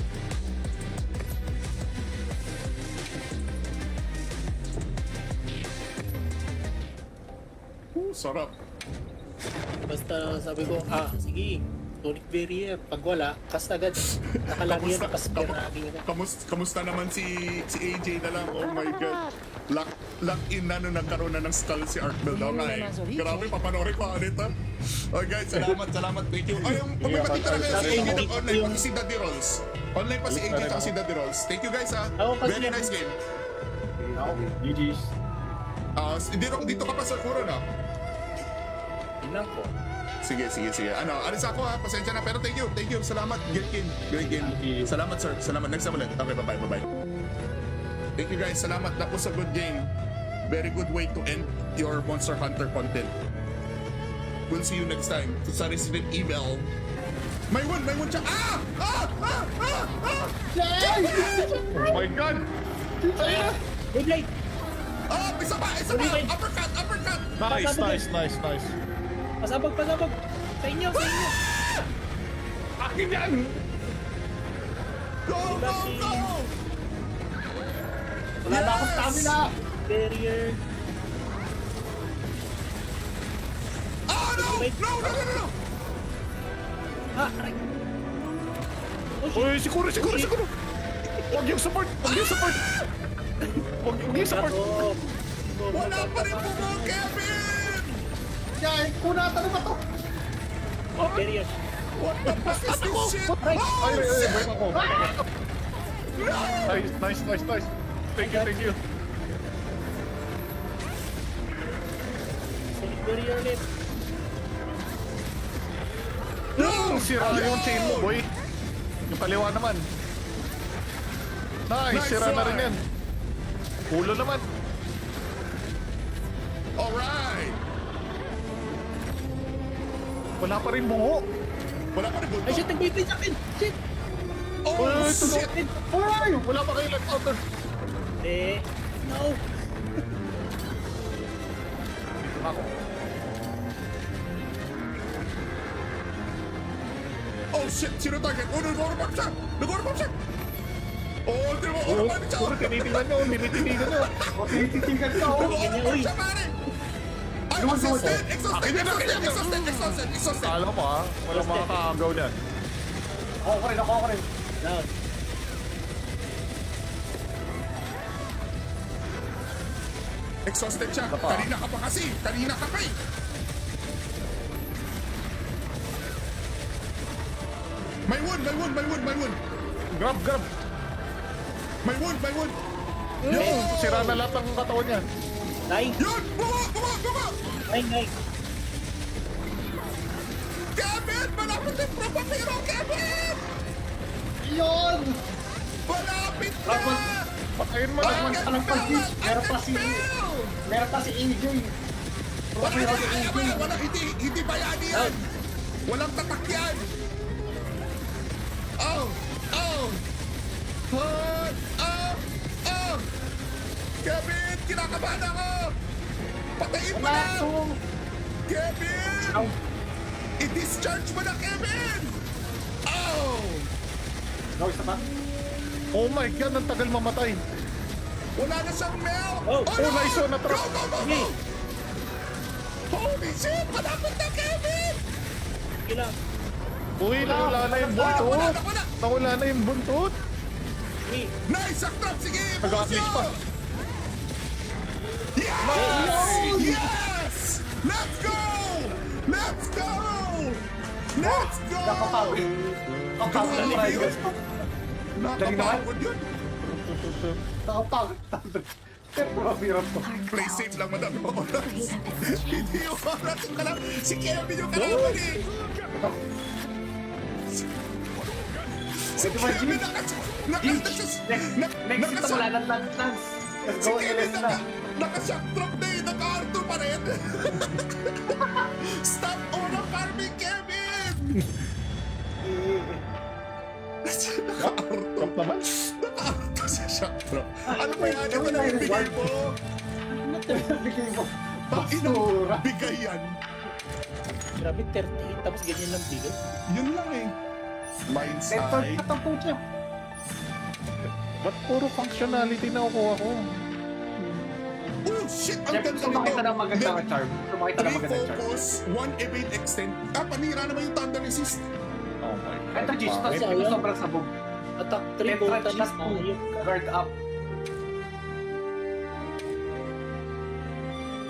[SPEAKER 1] Sarap.
[SPEAKER 3] Basta sabi ko, sige, sonic barrier. Pag wala, cast agad. Nakalagi yan, cast ka na.
[SPEAKER 1] Kamusta naman si AJ na lang? Oh my God. Lock in na nung nagkaroon na ng skull si Art Bell daw nga eh. Grabe, papanoorin ko ulit ha. Okay guys, salamat. Thank you. Ay, kung may matita na kayo sa AJ ng online, pati si Daddy Rolls. Online pa si AJ at si Daddy Rolls. Thank you guys ha. Very nice game.
[SPEAKER 4] GG's.
[SPEAKER 1] Dito ka pa sa Kuro na.
[SPEAKER 3] Tingnan ko.
[SPEAKER 1] Sige. Ano, alis ako ha. Pasensya na. Pero thank you. Salamat, Gilkin. Salamat, sir. Salamat. Next time ulit. Okay, bye-bye. Thank you, guys. Salamat. That was a good game. Very good way to end your Monster Hunter content. We'll see you next time sa Resident Evil. May one siya.
[SPEAKER 2] Oh my God!
[SPEAKER 3] Good light!
[SPEAKER 1] Isa pa. Uppercut.
[SPEAKER 2] Nice.
[SPEAKER 3] Pasabog! Sa inyo!
[SPEAKER 2] Akin yan!
[SPEAKER 1] Go!
[SPEAKER 4] Wala na akong stamina.
[SPEAKER 3] Barrier.
[SPEAKER 1] No!
[SPEAKER 3] Aray! Oh, shit!
[SPEAKER 2] Uy, siguro! Huwag yung support!
[SPEAKER 3] Ako!
[SPEAKER 1] Wala pa rin po mo, Kevin!
[SPEAKER 4] Yan, kunatan na ba to?
[SPEAKER 3] Barrier.
[SPEAKER 1] What the fuck is this shit?
[SPEAKER 3] Aray!
[SPEAKER 2] Break ako. Nice. Thank you.
[SPEAKER 3] Sonic barrier ulit.
[SPEAKER 2] No! Sira na yung chain mo, boy. Yung kaliwa naman. Nice, sira na rin yan. Ulo naman.
[SPEAKER 1] Alright!
[SPEAKER 2] Wala pa rin bungo.
[SPEAKER 1] Wala pa rin
[SPEAKER 3] Ay,
[SPEAKER 1] buntot.
[SPEAKER 3] shit! Nag-wait sa akin! Shit!
[SPEAKER 1] Oh,
[SPEAKER 2] Uy,
[SPEAKER 1] shit!
[SPEAKER 2] Ay, wala pa kayo nag-outer.
[SPEAKER 3] No!
[SPEAKER 2] Dito na ako.
[SPEAKER 1] Oh, shit! Sino target? Oh, nag-orpap siya! Oh, di mo, orpap siya!
[SPEAKER 2] Puro tinitingnan nyo.
[SPEAKER 4] O, tinititingnan ka, oh.
[SPEAKER 1] Nag-orpap siya, pare! Ay, exhausted!
[SPEAKER 2] Akin
[SPEAKER 1] Exhausted!
[SPEAKER 2] Alam mo ha, walang makakaagaw niyan.
[SPEAKER 4] Ako rin.
[SPEAKER 3] Down.
[SPEAKER 1] Exhausted siya.
[SPEAKER 2] Baka.
[SPEAKER 1] Kanina ka pa kasi. Kanina ka pa eh. May wound.
[SPEAKER 2] Grab.
[SPEAKER 1] May wound.
[SPEAKER 2] Yung sira na lahat ng katawan niya.
[SPEAKER 3] Nice!
[SPEAKER 1] Yun! Bunga!
[SPEAKER 3] Nice!
[SPEAKER 1] Kevin! Malapit yung propapiro, Kevin!
[SPEAKER 4] Yun!
[SPEAKER 1] Malapit na!
[SPEAKER 4] Tapos,
[SPEAKER 2] Patayin mo
[SPEAKER 4] Tapos,
[SPEAKER 2] na.
[SPEAKER 4] anong pag-hit? Meron pa si AJ.
[SPEAKER 1] Wala, hindi bayani yan. Walang tatak yan. Oh. Kevin, kinakabahan ako. Patayin mo
[SPEAKER 4] Wala
[SPEAKER 1] na.
[SPEAKER 4] to.
[SPEAKER 1] Kevin!
[SPEAKER 3] Ow.
[SPEAKER 1] I-discharge mo na, Kevin! Oh!
[SPEAKER 4] No, isa pa.
[SPEAKER 2] Oh my God, ang tagal mamatay.
[SPEAKER 1] Wala na siyang melt!
[SPEAKER 3] Oh,
[SPEAKER 2] nice one, na-trap.
[SPEAKER 1] Go! Holy shit! Malapit na, Kevin!
[SPEAKER 3] Ilang.
[SPEAKER 2] Uy, nawala na yung buntot.
[SPEAKER 1] Wala.
[SPEAKER 2] Nawala na yung buntot.
[SPEAKER 3] 3.
[SPEAKER 1] Nice! Saktrap! Sige!
[SPEAKER 2] Nag-a-unleash pa.
[SPEAKER 1] Yes! Yes! Let's go!
[SPEAKER 4] Nakapagod. Nakapagod na tayo.
[SPEAKER 1] Nakapagod yun.
[SPEAKER 4] Nakapagod tayo. Pero to.
[SPEAKER 1] Play safe lang, madam. Hindi yung oras yung kalam. Si Kevin yung kalaban eh. Si
[SPEAKER 4] Ito ba,
[SPEAKER 1] Kevin
[SPEAKER 4] Jimmy? Next ito wala nang lance. Let's
[SPEAKER 1] Si
[SPEAKER 4] go,
[SPEAKER 1] Kevin
[SPEAKER 4] let's na.
[SPEAKER 1] naka-shock drop na eh. Naka-R2 pa rin. Stop all the farming, Kevin! Naka-R2.
[SPEAKER 2] Trap naman.
[SPEAKER 1] Naka-R2 sa shock drop. Ano ba yan? Ito na yung bigay mo.
[SPEAKER 4] Bigay mo.
[SPEAKER 1] Bakit ang bigay yan?
[SPEAKER 3] Grabe, 38. Tapos ganyan lang bigay.
[SPEAKER 1] Yun lang eh. Mind's
[SPEAKER 4] Ito,
[SPEAKER 1] eye.
[SPEAKER 4] tatampo siya.
[SPEAKER 2] Ba't puro functionality na kukuha ko?
[SPEAKER 1] Oh shit! Ang
[SPEAKER 4] Siyempre,
[SPEAKER 1] ganda
[SPEAKER 4] sumakita
[SPEAKER 1] nito.
[SPEAKER 4] ng magandang charm. Sumakita ng
[SPEAKER 1] 3
[SPEAKER 4] magandang charm.
[SPEAKER 1] focus, 1 evade extend. Panira naman yung thunder resist.
[SPEAKER 2] Oh my God.
[SPEAKER 4] Ito, Gis, ito
[SPEAKER 3] Ito,
[SPEAKER 4] yung sobrang sabog.
[SPEAKER 3] Attack 3
[SPEAKER 4] Entrance
[SPEAKER 3] voltage
[SPEAKER 4] shot
[SPEAKER 3] na
[SPEAKER 4] mo.
[SPEAKER 3] yung
[SPEAKER 4] Guard up.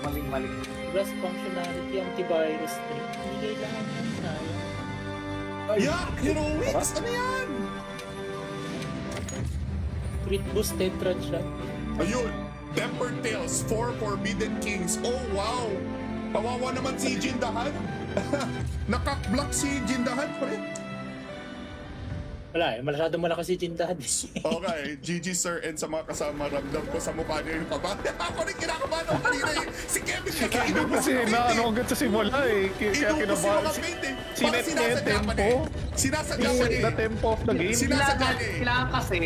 [SPEAKER 4] Maling-maling.
[SPEAKER 3] plus functionality, antivirus 3. Hindi kailangan yun. Sayang.
[SPEAKER 1] Yeah! Heroics! Ano yan?
[SPEAKER 3] Crit boost, tetrad shot.
[SPEAKER 1] Ayun! Tempered Tales, 4 Forbidden Kings. Oh wow! Kawawa naman si Jindahan. Nakak-block si Jindahan, pre.
[SPEAKER 3] Wala eh, masyado malakas si Jindahan.
[SPEAKER 1] Okay, GG sir and sa mga kasama, ramdam ko sa mukha niyo yung kaba. Ako rin kinakabahan ako kanina eh. Si Kevin
[SPEAKER 2] Kevin kasi na ano agad sa simula eh. Kaya kinabahan. Sinet niya yung tempo.
[SPEAKER 1] Sinasadya pa niya
[SPEAKER 2] The
[SPEAKER 1] eh.
[SPEAKER 2] tempo of the game.
[SPEAKER 1] Sinasadya niya eh.
[SPEAKER 4] Kailangan kasi,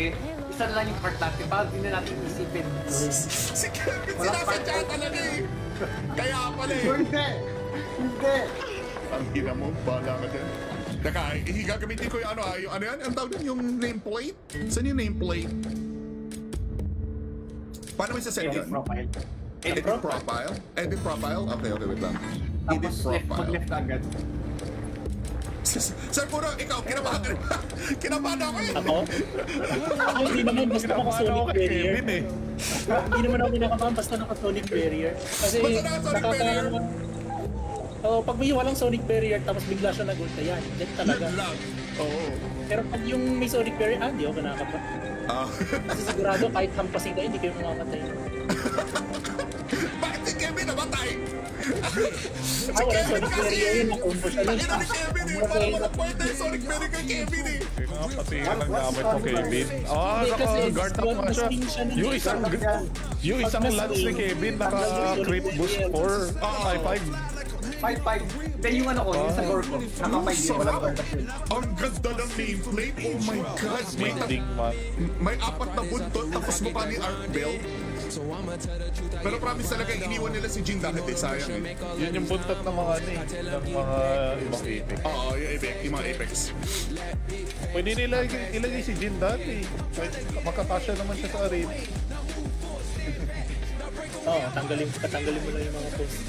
[SPEAKER 4] isa na lang yung part natin, para di na natin isipin.
[SPEAKER 1] Si Kevin sinasadya talaga eh. Kaya pala eh.
[SPEAKER 4] Hindi! Hindi!
[SPEAKER 1] Ang ina mo, bahala ka dyan. Teka, gagamitin ko yung yung ano yan? Ang tawag din yung nameplate? Saan yung nameplate? Paano mo isa-set
[SPEAKER 4] Edit
[SPEAKER 1] yun?
[SPEAKER 4] profile.
[SPEAKER 1] Edit profile? Edit profile? Okay, wait lang. Edit
[SPEAKER 4] Tapos left,
[SPEAKER 1] profile.
[SPEAKER 4] mag-left agad.
[SPEAKER 1] Sir, puro ikaw, kinabahan ka rin ba? Kinabahan ako eh.
[SPEAKER 3] Ako? Ako hindi naman basta
[SPEAKER 2] Kinabahan ako
[SPEAKER 3] naka-sonic
[SPEAKER 2] kay
[SPEAKER 3] barrier.
[SPEAKER 2] Kevin eh.
[SPEAKER 3] Hindi naman ako kinakabahan basta naka-sonic barrier. Kasi
[SPEAKER 1] Basta naka-sonic barrier?
[SPEAKER 3] Oh, pag may walang sonic barrier tapos bigla siya nag-ulta yan. Yan talaga.
[SPEAKER 1] Yun lang. Oo.
[SPEAKER 3] Pero pag yung may sonic barrier, hindi ako kinakaba.
[SPEAKER 1] Ah.
[SPEAKER 3] Kasi sigurado kahit hampasin kayo, hindi kayo mamamatay.
[SPEAKER 1] Bakit si Kevin namatay?
[SPEAKER 3] Ah, wala sonic barrier yun. Nakumpo siya nun.
[SPEAKER 1] Tangina ni Kevin eh. Parang walang point na yung Sonic Berry kay Kevin eh.
[SPEAKER 2] Kaya pati ka ng gamit mo Kevin. Ah,
[SPEAKER 3] Hindi, kasi
[SPEAKER 2] naka-guard up nga siya.
[SPEAKER 3] sting siya nun
[SPEAKER 2] Yung
[SPEAKER 3] eh.
[SPEAKER 2] isang lance ni Kevin naka-crit boost 4. Ah, 5.
[SPEAKER 4] 5-5. Then yung ano ko, yung sa gore ko, naka-5 yun, walang guard up yun.
[SPEAKER 1] Ang ganda ng nameplate. Oh my God.
[SPEAKER 2] Ending man.
[SPEAKER 1] May apat na buntot tapos mukha ni Art Bell. Pero promise talaga, iniwan nila si Jin dahil eh. Sayang eh.
[SPEAKER 2] Yun yung buntot ng mga ano eh. Ng mga ibang epic.
[SPEAKER 1] Oo, yung mga Apex.
[SPEAKER 2] Pwede nila ilagay si Jin dati. Makakasya naman siya sa arena.
[SPEAKER 3] Oo, patanggalin mo lang yung mga post.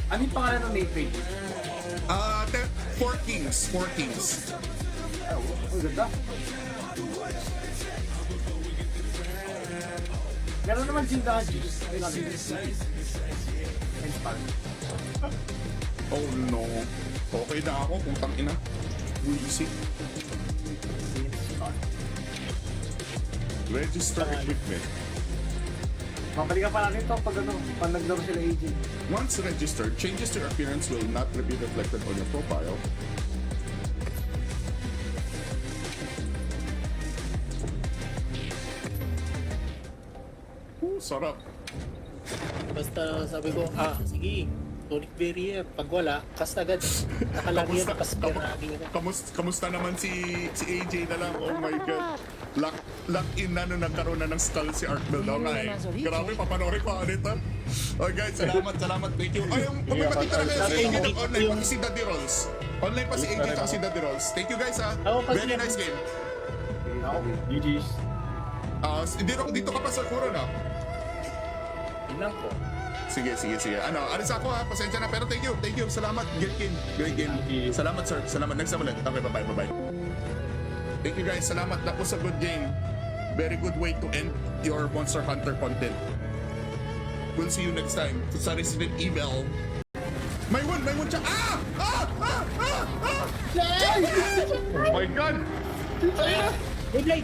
[SPEAKER 4] Ano yung pangalan ng name page?
[SPEAKER 1] Four Kings. Four Kings.
[SPEAKER 4] Ang ganda. Meron naman Jindahan juice. Ay, natin. And spark.
[SPEAKER 1] Oh no. Okay na ako, putang ina. Easy. Register equipment.
[SPEAKER 4] Mabalikan pa natin ito pag ano, pag naglaro sila agent.
[SPEAKER 1] Once registered, changes to your appearance will not be reflected on your profile. Sarap.
[SPEAKER 3] Basta sabi ko, sige, sonic barrier. Pag wala, cast agad. Nakalagi yan, cast ka
[SPEAKER 1] Kamusta naman si AJ na lang? Oh my God. Lock in na nung nagkaroon na ng skull si Arkbel daw nga eh. Grabe, papanoorin ko ulit ha. Oh guys, salamat, thank you. Ay, yung pagpapatid talaga si AJ nag-online pa si Daddy Rolls. Online pa si AJ at si Daddy Rolls. Thank you guys ha. Very nice game.
[SPEAKER 4] GG's.
[SPEAKER 1] Dito ka pa sa Kuro na.
[SPEAKER 3] Tingnan ko.
[SPEAKER 1] Sige. Alis ako ha, pasensya na. Pero thank you. Salamat, great game. Salamat sir, salamat. Next time ulit. Okay, bye-bye. Thank you guys, salamat. That was a good game. Very good way to end your Monster Hunter content. We'll see you next time sa Resident Evil. May one siya.
[SPEAKER 2] Oh my God!
[SPEAKER 3] Good light!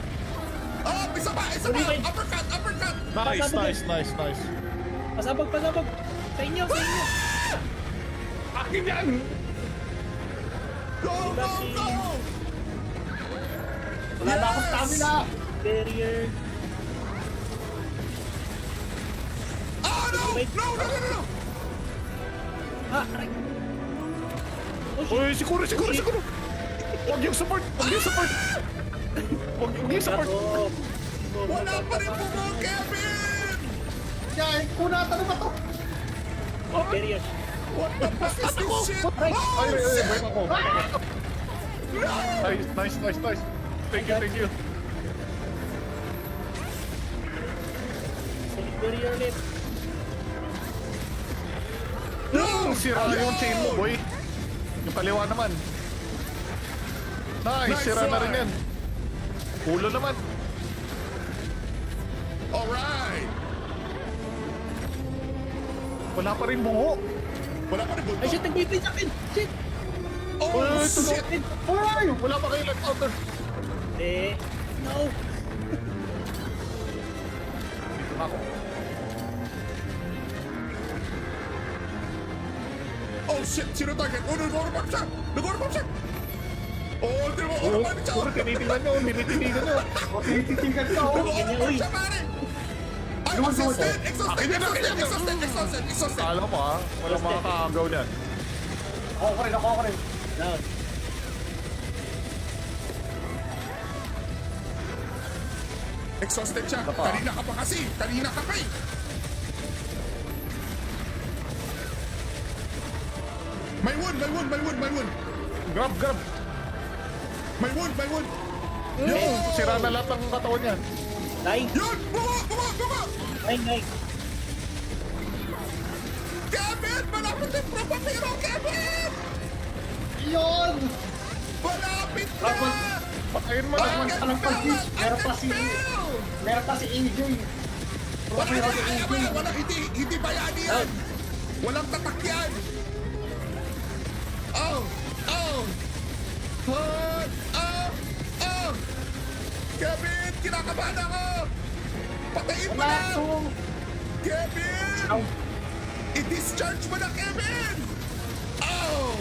[SPEAKER 1] Isa pa. Uppercut.
[SPEAKER 2] Nice.
[SPEAKER 3] Pasabog! Sa inyo!
[SPEAKER 2] Akin yan!
[SPEAKER 1] Go!
[SPEAKER 4] Wala na akong stamina!
[SPEAKER 3] Barrier!
[SPEAKER 1] No!
[SPEAKER 3] Aray!
[SPEAKER 2] Uy, siguro! Huwag yung support!
[SPEAKER 3] Ako!
[SPEAKER 1] Wala pa rin po mo, Kevin!
[SPEAKER 4] Yan, kunata na ba to?
[SPEAKER 3] Barrier!
[SPEAKER 1] What the fuck is this shit?
[SPEAKER 2] Ay,
[SPEAKER 1] shit!
[SPEAKER 2] break ako. Nice. Thank you.
[SPEAKER 3] Sonic barrier ulit!
[SPEAKER 2] Sira yung chain mo, boy. Yung kaliwa naman. Nice, sira na rin yan. Ulo naman.
[SPEAKER 1] Alright!
[SPEAKER 2] Wala pa rin bungo.
[SPEAKER 1] Wala pa rin
[SPEAKER 3] Ay,
[SPEAKER 1] buntot.
[SPEAKER 3] shit! Nag-bait sa akin! Shit!
[SPEAKER 1] Oh, shit!
[SPEAKER 2] Ay, wala pa kayo left outer.
[SPEAKER 3] Eh, no!
[SPEAKER 2] ako.
[SPEAKER 1] Oh shit! Sino target? Oh, nag-orpap siya! Nag-orpap siya! Oh, di ba?
[SPEAKER 2] Oo,
[SPEAKER 1] Orpap siya!
[SPEAKER 2] puro tinitingnan nyo, tinitinigan nyo.
[SPEAKER 4] Titigan ka, oh.
[SPEAKER 1] Nag-orpap siya, pare! Ay, exhausted! Exhausted!
[SPEAKER 2] Kala mo ha, walang makakaagaw niyan.
[SPEAKER 4] Ako ko rin.
[SPEAKER 3] Down.
[SPEAKER 1] Exhausted siya. Kanina ka pa kasi. Kanina ka pa eh. May wound.
[SPEAKER 2] Grab!
[SPEAKER 1] May wound.
[SPEAKER 2] Yung sira na lahat ng katawan niyan.
[SPEAKER 3] Nice.
[SPEAKER 1] Yun! Buma!
[SPEAKER 3] Nice.
[SPEAKER 1] Kevin! Malapit yung propapiro, Kevin!
[SPEAKER 4] Yun!
[SPEAKER 1] Malapit na!
[SPEAKER 2] Patayin mo
[SPEAKER 1] I
[SPEAKER 2] na.
[SPEAKER 1] can
[SPEAKER 4] Walang
[SPEAKER 1] feel
[SPEAKER 4] pag-hit.
[SPEAKER 1] it! I can feel!
[SPEAKER 4] Meron pa si AJ.
[SPEAKER 1] Walang hindi bayani yan! Walang tatak yan! Oh! Kevin! Kinakabahan ako! Patayin mo na! Kevin! I-discharge mo na, Kevin! Oh!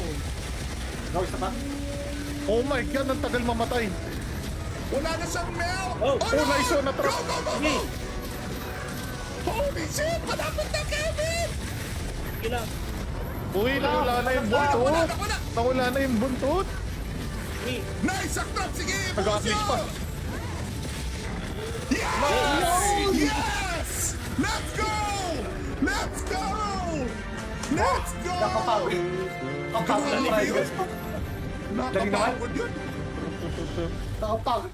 [SPEAKER 4] No, isa pa.
[SPEAKER 2] Oh my God, ang tagal mamatay.
[SPEAKER 1] Wala na siyang mel!
[SPEAKER 3] Oh,
[SPEAKER 2] nice one, na-trap.
[SPEAKER 1] Go! Holy shit! Malapit na, Kevin!
[SPEAKER 3] Kailang.
[SPEAKER 2] Uy, nawala na yung buntot.
[SPEAKER 1] Wala!
[SPEAKER 2] Nawala na yung buntot.
[SPEAKER 3] Uy.
[SPEAKER 1] Nice! Saktrap! Sige!
[SPEAKER 2] Nag-assist pa.
[SPEAKER 1] Yes! Yes! Let's go!
[SPEAKER 4] Nakapagod.
[SPEAKER 1] Nakapagod yun.
[SPEAKER 4] Nakapagod.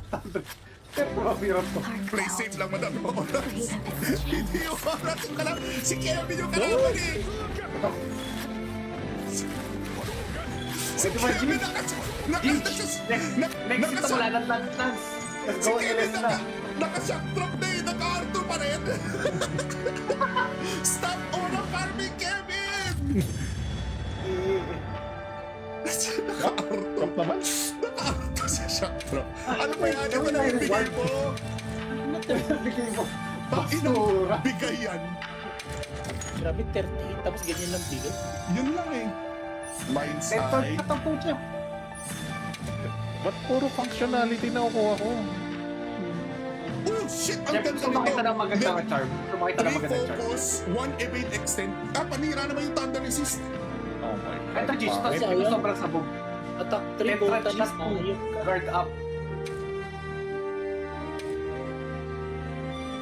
[SPEAKER 4] Propapiro to.
[SPEAKER 1] Play safe lang, madam. Hindi yung oras yung kalam. Si Kevin yung kalaban eh. Si Kevin
[SPEAKER 4] Next ito wala ng lance. Let's
[SPEAKER 1] Si
[SPEAKER 4] go,
[SPEAKER 1] Kevin
[SPEAKER 4] Eles na.
[SPEAKER 1] naka-shock drop na eh. Naka-R2 pa rin. Stop all the farming, Kevin! Naka-R2.
[SPEAKER 2] Trap naman.
[SPEAKER 1] Naka-R2 sa shock drop. Ano ba yan? Ano na ibigay mo?
[SPEAKER 4] Bigay mo.
[SPEAKER 1] Inang
[SPEAKER 4] Basura.
[SPEAKER 1] bigay yan.
[SPEAKER 3] Grabe, 38. Tapos ganyan lang bigay.
[SPEAKER 1] Yun lang eh. Mind's
[SPEAKER 4] Ito,
[SPEAKER 1] eye.
[SPEAKER 4] katampo siya.
[SPEAKER 2] Ba't puro functionality na kukuha ko?
[SPEAKER 1] Oh shit! Ang
[SPEAKER 4] Jeff,
[SPEAKER 1] ganda
[SPEAKER 4] gusto makita ng magandang
[SPEAKER 1] Net-
[SPEAKER 4] charm. Gusto makita ng magandang charm.
[SPEAKER 1] Refocus, one evade extend. Panira naman yung thunder resist.
[SPEAKER 2] Oh my God.
[SPEAKER 4] Ito, Gis,
[SPEAKER 2] pangit.
[SPEAKER 4] ito sobrang sabog.
[SPEAKER 3] Attack 3
[SPEAKER 4] Tetra
[SPEAKER 3] volta
[SPEAKER 4] shot
[SPEAKER 3] na
[SPEAKER 4] mo.
[SPEAKER 3] yung
[SPEAKER 4] Guard up.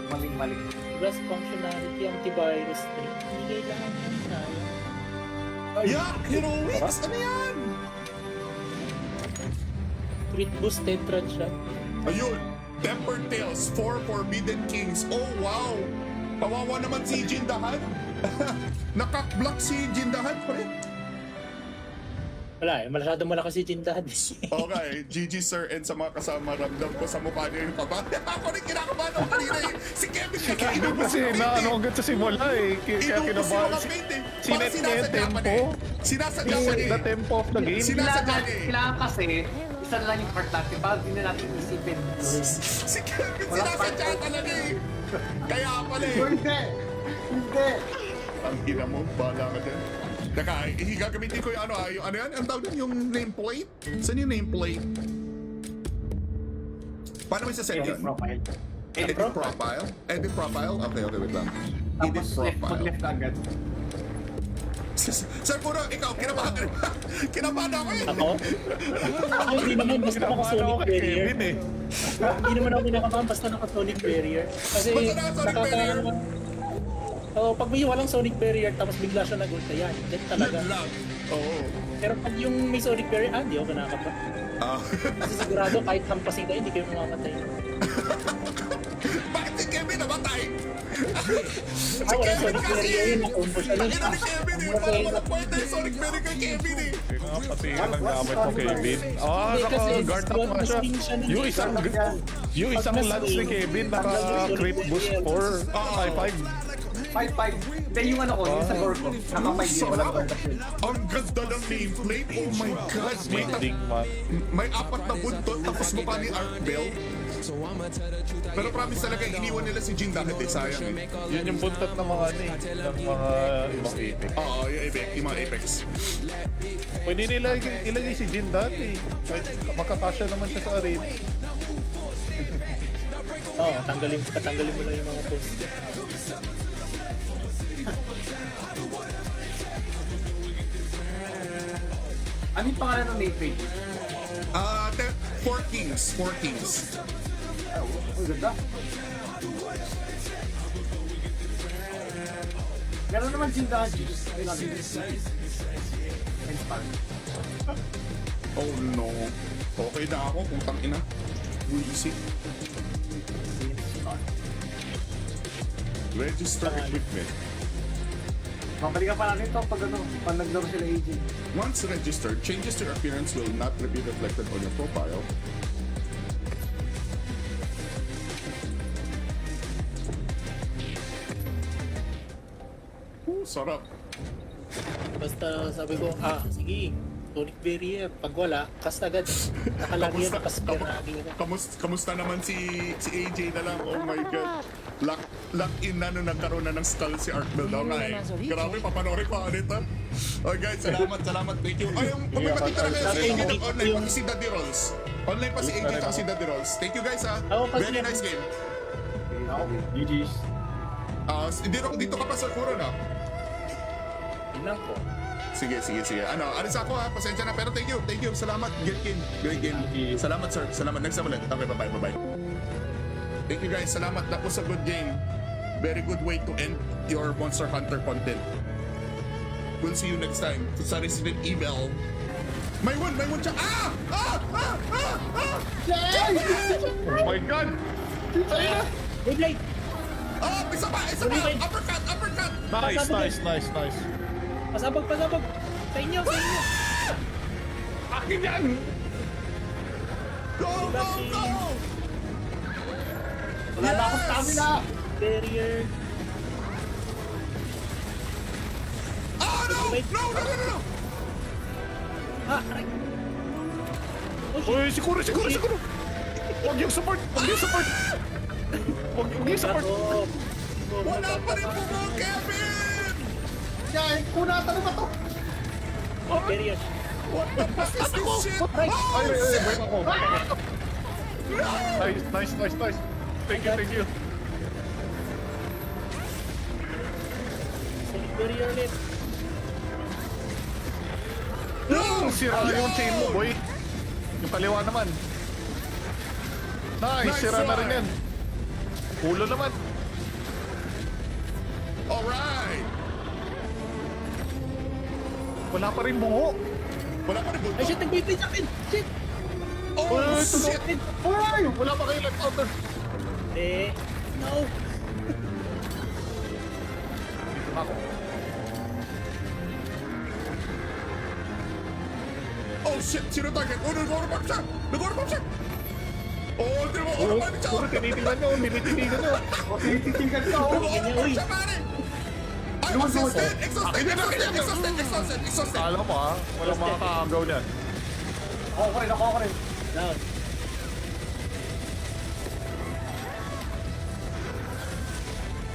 [SPEAKER 4] Maling.
[SPEAKER 3] plus functionality, antivirus 3. Hindi kailangan yun. Sayang.
[SPEAKER 1] Yeah! Heroics! Ano yan?
[SPEAKER 3] Crit boost, tetra shot.
[SPEAKER 1] Ayun! Tempered Tales, 4 Forbidden Kings. Oh wow! Kawawa naman si Jindahan. Nakak-block si Jindahan pa rin.
[SPEAKER 3] Wala eh, masyado malakas si Jindahan.
[SPEAKER 1] Okay, GG sir and sa mga kasama, ramdam ko sa mukha niyo yung kaba. Ako rin kinakabahan ako kanina eh. Si Kevin
[SPEAKER 2] Hindi kasi naano agad sa simula eh. Kaya
[SPEAKER 1] Inubos yung mga
[SPEAKER 2] kinabahan.
[SPEAKER 1] paint eh.
[SPEAKER 2] Sinet
[SPEAKER 1] Baka
[SPEAKER 2] niya yung
[SPEAKER 1] sinasadya pa
[SPEAKER 2] tempo.
[SPEAKER 1] eh. Sinasadya pa
[SPEAKER 2] Set
[SPEAKER 1] eh.
[SPEAKER 2] the tempo of the game.
[SPEAKER 1] Sinasadya eh.
[SPEAKER 4] Kailangan kasi, isa na lang yung part natin. Bakit hindi na natin isipin?
[SPEAKER 1] Si Kevin sinasadya talaga eh. Kaya pala eh.
[SPEAKER 4] Hindi.
[SPEAKER 1] Ang ina mo, bahala ka dyan. Teka, gagamitin ko yung yung ano yan? Ang tawag dun, yung nameplate? Saan yung nameplate? Paano mo isa-set
[SPEAKER 4] Edit
[SPEAKER 1] yun?
[SPEAKER 4] profile.
[SPEAKER 1] Edit profile? Edit profile? Okay, wait lang. Edit
[SPEAKER 4] Tapos left,
[SPEAKER 1] profile.
[SPEAKER 4] mag-left ka agad.
[SPEAKER 1] Sir, puro ikaw, kinabahan ka rin. Kinabahan ako eh.
[SPEAKER 3] Ako? Ako hindi naman, basta
[SPEAKER 2] Kinabahan ako
[SPEAKER 3] naka-sonic
[SPEAKER 2] kay
[SPEAKER 3] barrier.
[SPEAKER 2] Kevin eh.
[SPEAKER 3] Hindi naman ako kinakabahan, basta naka-sonic barrier. Kasi
[SPEAKER 1] Basta naka-sonic barrier?
[SPEAKER 3] Oo, pag may walang sonic barrier tapos bigla siya nag-ulta yan, dead talaga.
[SPEAKER 1] Yun lang. Oo.
[SPEAKER 3] Pero pag yung may sonic barrier, hindi ako kinakabahan.
[SPEAKER 1] Ah.
[SPEAKER 3] Kasi sigurado kahit hampasin kayo, hindi kayo mamamatay.
[SPEAKER 1] Bakit si Kevin namatay? Si
[SPEAKER 3] Ah, wala
[SPEAKER 1] Kevin
[SPEAKER 3] sonic
[SPEAKER 1] kasi!
[SPEAKER 3] barrier yun, nakumpo siya lang.
[SPEAKER 1] Ang ina ni Kevin eh. Parang walang kwenta yung Sonic Barrier kay Kevin eh.
[SPEAKER 2] Yun nga, pati ang gamit mo Kevin. Ah,
[SPEAKER 3] Hindi, kasi
[SPEAKER 2] naka-guard up nga siya.
[SPEAKER 3] mas-wing siya ng-
[SPEAKER 2] Yung isang lance ni Kevin, naka-crit boost 4. Ay, 5.
[SPEAKER 4] 5-5. Then yung ano ko, yung sa door ko. Naka-5 din. Walang guard up yun.
[SPEAKER 1] Ang ganda ng nameplate. Oh my God.
[SPEAKER 2] Speeding man.
[SPEAKER 1] May 4 na buntot tapos mukha ni Art Bell. Pero promise talaga, iniwan nila si Jin dahil sayang eh.
[SPEAKER 2] Yun yung buntot ng mga ano eh, ng mga ibang Apex.
[SPEAKER 1] Oo, yung mga Apex.
[SPEAKER 2] Pwede nila ilagay si Jin dati. Makakasya naman siya sa arena.
[SPEAKER 3] Oo, patanggalin mo lang yung mga post.
[SPEAKER 4] Ano yung pangalan ng Nathan?
[SPEAKER 1] Four Kings.
[SPEAKER 4] Oh, ganda. Meron naman Jindaji. Ay, lang.
[SPEAKER 1] Oh no. Okay na ako, putang ina. Buisik. Register equipment.
[SPEAKER 4] Mabalikan pa natin ito pag naglaro sila AJ.
[SPEAKER 1] Once registered, changes to your appearance will not be reflected on your profile. Sarap.
[SPEAKER 3] Basta sabi ko, sige, tonic barrier. Pag wala, cast agad. Nakalagyan na cast
[SPEAKER 1] Kamusta naman si AJ na lang? Oh my god. Lock in na nung nagkaroon na ng skull si Arkbel daw na eh. Grabe, papanoorin ko ulit ha. Oh guys, salamat. Thank you. Ay, yung pagpapatid talaga si AJ ng online, pati si Daddy Rolls. Online pa si AJ at si Daddy Rolls. Thank you guys ha. Very nice game.
[SPEAKER 4] GG's.
[SPEAKER 1] Dito ka pa sa Kuro na.
[SPEAKER 3] Tingnan ko.
[SPEAKER 1] Sige. Alis ako ha. Pasensya na. Pero thank you. Salamat. Great game. Salamat sir. Salamat. Next time ulit. Okay, bye-bye. Thank you guys. Salamat. That was a good game. Very good way to end your Monster Hunter content. We'll see you next time. Sa Resident Evil. May one siya.
[SPEAKER 2] Oh my god!
[SPEAKER 3] Beyblade!
[SPEAKER 1] Isa pa. Uppercut.
[SPEAKER 2] Nice.
[SPEAKER 3] Pasabog! Sa inyo!
[SPEAKER 2] Akin yan!
[SPEAKER 1] Go!
[SPEAKER 4] Wala na akong stamina!
[SPEAKER 3] Barrier!
[SPEAKER 1] No!
[SPEAKER 3] Aray!
[SPEAKER 2] Uy, siguro! Huwag yung support!
[SPEAKER 3] Ako!
[SPEAKER 1] Wala pa rin po mo, Kevin!
[SPEAKER 4] Yan, kuna, ano ba to?
[SPEAKER 3] Barrier!
[SPEAKER 1] What the fuck is this shit?
[SPEAKER 3] Aray!
[SPEAKER 2] Break ako. Nice. Thank you.
[SPEAKER 3] Sonic barrier ulit!
[SPEAKER 2] Sira yung chain mo, boy. Yung kaliwa naman. Nice, sira na rin yan. Ulo naman.
[SPEAKER 1] Alright!
[SPEAKER 2] Wala pa rin bungo.
[SPEAKER 3] Ay, shit! Nag-Beyblade sa akin! Shit!
[SPEAKER 1] Oh, shit!
[SPEAKER 2] Ay, wala pa kayo nag-counter.
[SPEAKER 3] No!
[SPEAKER 2] Dito na ako.
[SPEAKER 1] Oh shit! Sino target? Oh, nag-orpap siya! Oh, di mo, orpap siya!
[SPEAKER 2] Puro tinitingnan nyo.
[SPEAKER 4] O, tinititingkan ka, oh.
[SPEAKER 1] Nag-orpap siya, pare! Ay, exhausted!
[SPEAKER 2] Alam mo ha, walang makakaagaw niyan.
[SPEAKER 4] Ako rin.
[SPEAKER 3] Down!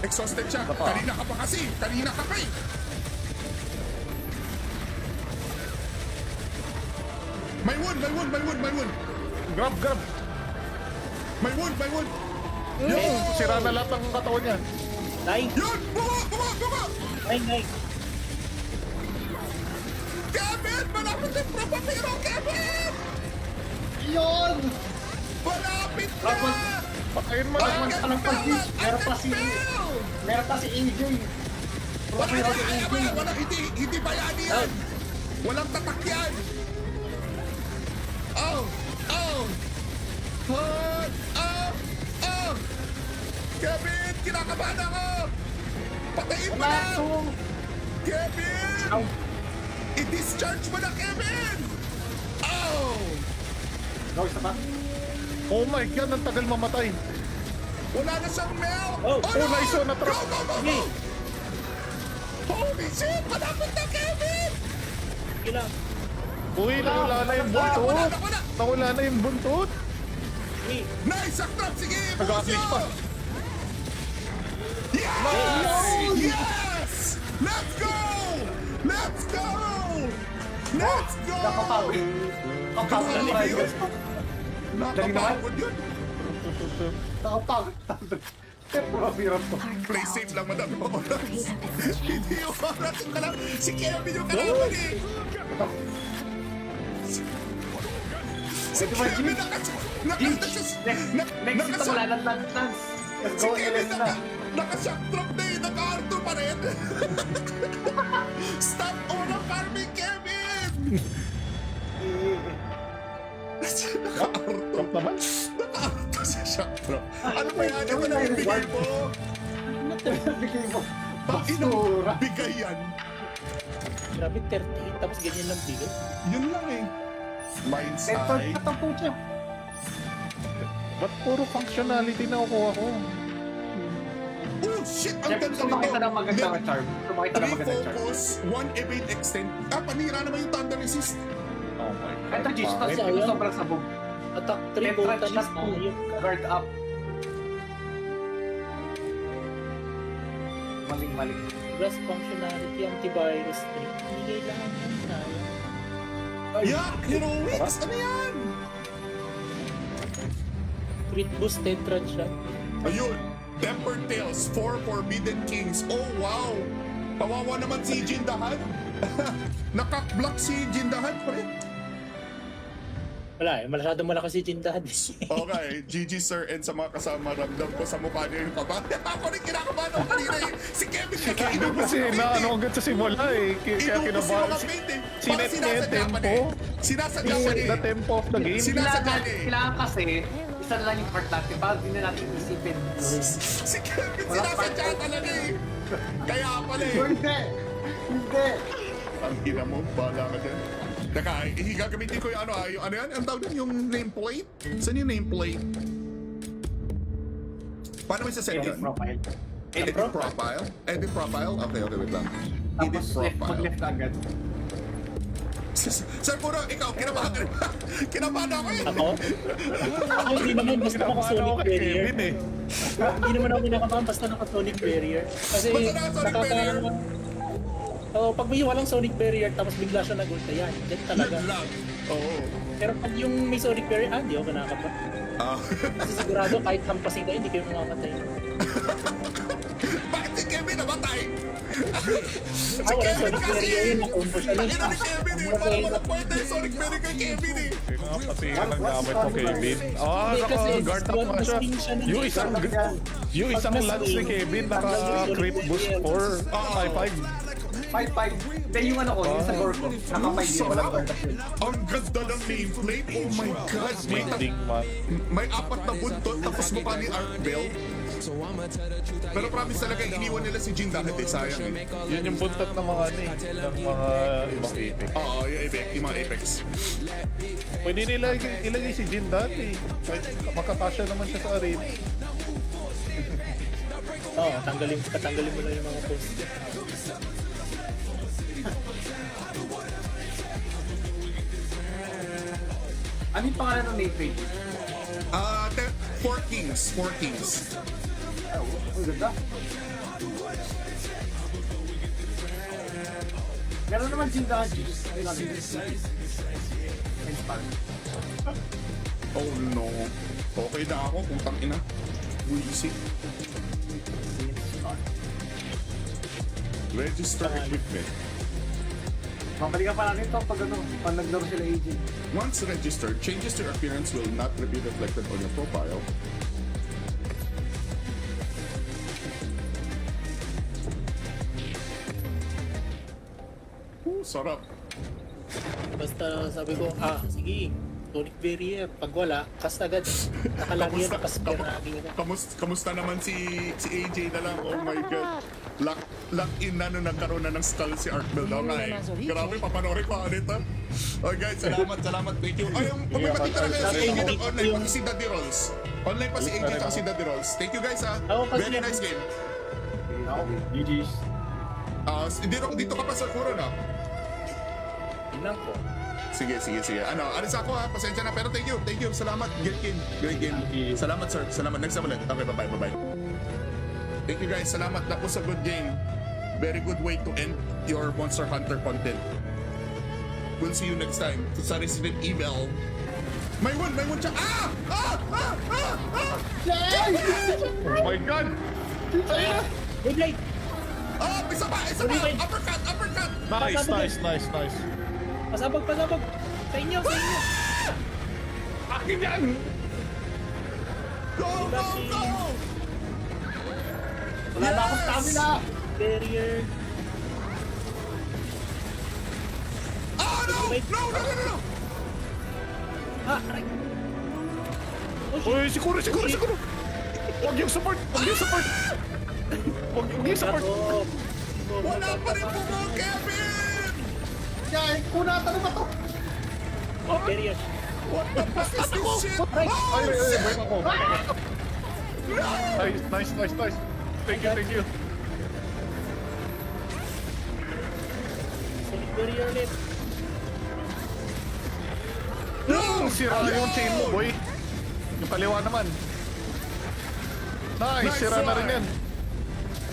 [SPEAKER 1] Exhausted siya. Kanina ka pa eh. May wound.
[SPEAKER 2] Grab.
[SPEAKER 1] May wound.
[SPEAKER 2] Yung sira na lahat ng katawan niya.
[SPEAKER 3] Nine!
[SPEAKER 1] Yun! Bunga!
[SPEAKER 3] Nine!
[SPEAKER 1] Kevin! Malapit yung propapiro, Kevin!
[SPEAKER 4] Yun!
[SPEAKER 1] Malapit na!
[SPEAKER 4] Tapos,
[SPEAKER 2] Patayin mo
[SPEAKER 4] Batman
[SPEAKER 2] na.
[SPEAKER 4] pa ng pag-hit. Meron pa si AJ.
[SPEAKER 1] Hindi bayani yan! Walang tatak yan! Oh! Kevin! Kinakabahan ako! Patayin mo na! Kevin!
[SPEAKER 3] Ow.
[SPEAKER 1] I-discharge mo na, Kevin! Oh!
[SPEAKER 4] Go, isa pa.
[SPEAKER 2] Oh my god, ang tagal mamatay.
[SPEAKER 1] Wala na siyang melt!
[SPEAKER 3] Oh,
[SPEAKER 2] nice one, na-trap.
[SPEAKER 1] Go! Holy shit! Malapit na, Kevin!
[SPEAKER 3] Sige lang!
[SPEAKER 2] Uy, nawala na yung buntot.
[SPEAKER 1] Wala.
[SPEAKER 2] Nawala na yung buntot.
[SPEAKER 3] Sige.
[SPEAKER 1] Nice! Saktrap! Sige!
[SPEAKER 2] Nag-a-unleash pa.
[SPEAKER 1] Yes! Yes! Let's go! Let's go! Let's go!
[SPEAKER 4] Nakapagod. Nakapagod
[SPEAKER 1] Grabe
[SPEAKER 4] tayo.
[SPEAKER 1] yun.
[SPEAKER 4] Dali naman.
[SPEAKER 1] Nakapagod yun.
[SPEAKER 4] Nakapagod tayo. Grabe yun to.
[SPEAKER 1] Play safe lang, madam. Hindi yung oras ka lang. Si Kevin yung kalaban eh. Si
[SPEAKER 4] Ito ba,
[SPEAKER 1] Kevin
[SPEAKER 4] Jimmy? Next ito wala nang lantans. Let's
[SPEAKER 1] Si
[SPEAKER 4] go,
[SPEAKER 1] Kevin
[SPEAKER 4] LS na.
[SPEAKER 1] naka-shock drop na eh. Naka-R2 pa rin. Stop all the farming, Kevin! Naka-R2.
[SPEAKER 2] Trump naman.
[SPEAKER 1] Naka-R2 sa shock drop. Ano ba yan? Ito na yung bigay mo.
[SPEAKER 4] Bigay mo.
[SPEAKER 1] Inang
[SPEAKER 4] Basura.
[SPEAKER 1] bigay yan.
[SPEAKER 3] Grabe, 38. Tapos ganyan lang bigay.
[SPEAKER 1] Yun lang eh. Mind's
[SPEAKER 4] Ito,
[SPEAKER 1] eye.
[SPEAKER 4] tatampo siya.
[SPEAKER 2] Ba't puro functionality na kukuha ko?
[SPEAKER 1] Oh shit! Ang
[SPEAKER 4] Siyempre,
[SPEAKER 1] ganda
[SPEAKER 4] gusto makita
[SPEAKER 1] nito.
[SPEAKER 4] ng magandang charm. Gusto makita ng
[SPEAKER 1] 3
[SPEAKER 4] magandang charm.
[SPEAKER 1] focus, 1 evade extend. Panira naman yung thunder resist.
[SPEAKER 2] Oh my God.
[SPEAKER 4] Ito, Gis, ito
[SPEAKER 2] Bakit?
[SPEAKER 3] Sayang.
[SPEAKER 4] sobrang sabog.
[SPEAKER 3] Attack 3,
[SPEAKER 4] Entrance
[SPEAKER 3] Botanist
[SPEAKER 4] shot
[SPEAKER 3] na
[SPEAKER 4] to
[SPEAKER 3] yun.
[SPEAKER 4] guard up. Maling-maling.
[SPEAKER 3] Plus functionality, antivirus 3. Hindi kailangan yun. Sayang.
[SPEAKER 1] Yeah! Heroics! Ano yan?
[SPEAKER 3] Crit boost, tetra shot.
[SPEAKER 1] Ayun! Tempered Tales, 4 Forbidden Kings. Oh wow! Kawawa naman si Jindahan. Nakak-block si Jindahan pa rin.
[SPEAKER 3] Wala eh, masyadong malakas si Jindahan.
[SPEAKER 1] Okay, GG sir and sa mga kasama, ramdam ko sa mukha niyo yung kaba. Ako rin kinakabahan ako kanina eh. Si Kevin kasi
[SPEAKER 2] Kasi na ano agad sa simula eh. Kaya kinabahan. Sinet niya yung tempo.
[SPEAKER 1] Sinasadya pa
[SPEAKER 2] The
[SPEAKER 1] niya.
[SPEAKER 2] tempo of the game.
[SPEAKER 1] Sinasadya niya eh.
[SPEAKER 4] Kailangan kasi, isa na lang yung part natin. Bakit din na natin isipin?
[SPEAKER 1] Si Kevin sinasadya talaga eh. Kaya pala eh.
[SPEAKER 4] Hindi! Hindi!
[SPEAKER 1] Ang ina mo, bahala ka dyan. Teka, gagamitin ko yung yung ano yan? Ang tawag din yung nameplate? Saan yung nameplate? Paano mo isa-set
[SPEAKER 4] Edit
[SPEAKER 1] yun?
[SPEAKER 4] profile.
[SPEAKER 1] Edit profile? Edit profile? Okay, wait lang. Edit
[SPEAKER 4] Tapos left,
[SPEAKER 1] profile.
[SPEAKER 4] mag-left agad.
[SPEAKER 1] Sir, puro ikaw, kinabahan ka rin ba? Kinabahan ako eh.
[SPEAKER 3] Ako? Ako hindi naman basta
[SPEAKER 2] Kinabahan
[SPEAKER 3] naka-sonic
[SPEAKER 2] ako kay
[SPEAKER 3] barrier.
[SPEAKER 2] Kevin eh.
[SPEAKER 3] Hindi naman ako kinakabahan basta naka-sonic barrier. Kasi
[SPEAKER 1] Basta naka-sonic barrier?
[SPEAKER 3] Oh, pag may walang sonic barrier tapos bigla siya nag-ulta yan. Yan talaga.
[SPEAKER 1] Yun lang. Oo.
[SPEAKER 3] Pero pag yung may sonic barrier, hindi ako kinakaba.
[SPEAKER 1] Ah.
[SPEAKER 3] Kasi sigurado kahit hampasin kayo, hindi kayo mamamatay.
[SPEAKER 1] Bakit si Kevin namatay? Si
[SPEAKER 3] Ah, wala
[SPEAKER 1] Kevin
[SPEAKER 3] sonic
[SPEAKER 1] kasi
[SPEAKER 3] barrier yun.
[SPEAKER 1] eh.
[SPEAKER 3] Nakumpo siya nun.
[SPEAKER 1] Tangina ni Kevin eh. Walang point na yung Sonic Barrier kay Kevin eh.
[SPEAKER 2] Pati ka ng gamit mo Kevin.
[SPEAKER 3] Hindi, kasi
[SPEAKER 2] Naka-guard up nga siya.
[SPEAKER 3] sting siya nun
[SPEAKER 2] Yung
[SPEAKER 3] eh.
[SPEAKER 2] isang lance ni Kevin naka-crit boost 4, 5-5.
[SPEAKER 4] 5-5. Hindi, yung ano ko, yung sa gore ko. Naka-5 yun, walang guard up yun.
[SPEAKER 1] Ang ganda ng nameplate. Oh my God.
[SPEAKER 2] Ending man.
[SPEAKER 1] May 4 na buntot tapos mukha ni Arkbell. Pero promise talaga, iniwan nila si Jin dahil eh. Sayang eh.
[SPEAKER 2] Yun yung buntot ng mga ano eh. Ng mga ibang epic.
[SPEAKER 1] Oo, yung mga Apex.
[SPEAKER 2] Pwede nila ilagay si Jin dati. Makakasya naman siya sa arena.
[SPEAKER 3] Oo, patanggalin mo lang yung mga post.
[SPEAKER 4] Ano yung pangalan ng nameplate?
[SPEAKER 1] 4 Kings. 4 Kings.
[SPEAKER 4] Ang ganda. Meron naman Jindahan, Gis. Ayun lang, Gis. And Spark.
[SPEAKER 1] Oh no. Okay na ako, putang ina. Buisik. Register equipment.
[SPEAKER 4] Mabalikan pa natin ito pag naglaro sila agent.
[SPEAKER 1] Once registered, changes to your appearance will not be reflected on your profile. Sarap.
[SPEAKER 3] Basta sabi ko, sige, sonic barrier. Pag wala, cast agad. Nakalagi yan, cast ka na.
[SPEAKER 1] Kamusta naman si AJ na lang? Oh my God. Lock in na nung nagkaroon na ng skull si Arkbell daw nga eh. Grabe, papanoorin ko ulit ha. Oh guys, salamat. Thank you. Ay, may matita na kayo si AJ ng online pa si Daddy Rolls. Online pa si AJ at si Daddy Rolls. Thank you guys ha. Very nice game.
[SPEAKER 4] GG's.
[SPEAKER 1] Dito ka pa sa Kuro na.
[SPEAKER 3] Tingnan ko.
[SPEAKER 1] Sige. Ano, alis ako ha. Pasensya na. Pero thank you. Salamat, Gilkin. Great game. Salamat, sir. Salamat. Next time ulit. Okay, bye-bye. Thank you, guys. Salamat. That was a good game. Very good way to end your Monster Hunter content. We'll see you next time. Sa Resident Evil. May one siya.
[SPEAKER 2] Oh my God!
[SPEAKER 3] Good night!
[SPEAKER 1] Isa pa. Uppercut.
[SPEAKER 2] Nice.
[SPEAKER 3] Pasabog! Sa inyo!
[SPEAKER 2] Akin yan!
[SPEAKER 1] Go!
[SPEAKER 4] Wala na akong stamina.
[SPEAKER 3] Barrier.
[SPEAKER 1] No!
[SPEAKER 3] Aray!
[SPEAKER 2] Uy, siguro! Huwag yung support! Huwag yung support!
[SPEAKER 1] Wala pa rin po mo, Kevin!
[SPEAKER 4] Yan, kunatan na ba to?
[SPEAKER 3] Barrier.
[SPEAKER 1] What the fuck is this shit?
[SPEAKER 2] Ay,
[SPEAKER 1] shit!
[SPEAKER 2] break ako. Nice. Thank you.
[SPEAKER 3] Sonic Barrier ulit.
[SPEAKER 1] No!
[SPEAKER 2] Sira yung chain mo, boy. Yung kaliwa naman. Nice, sira na rin yan.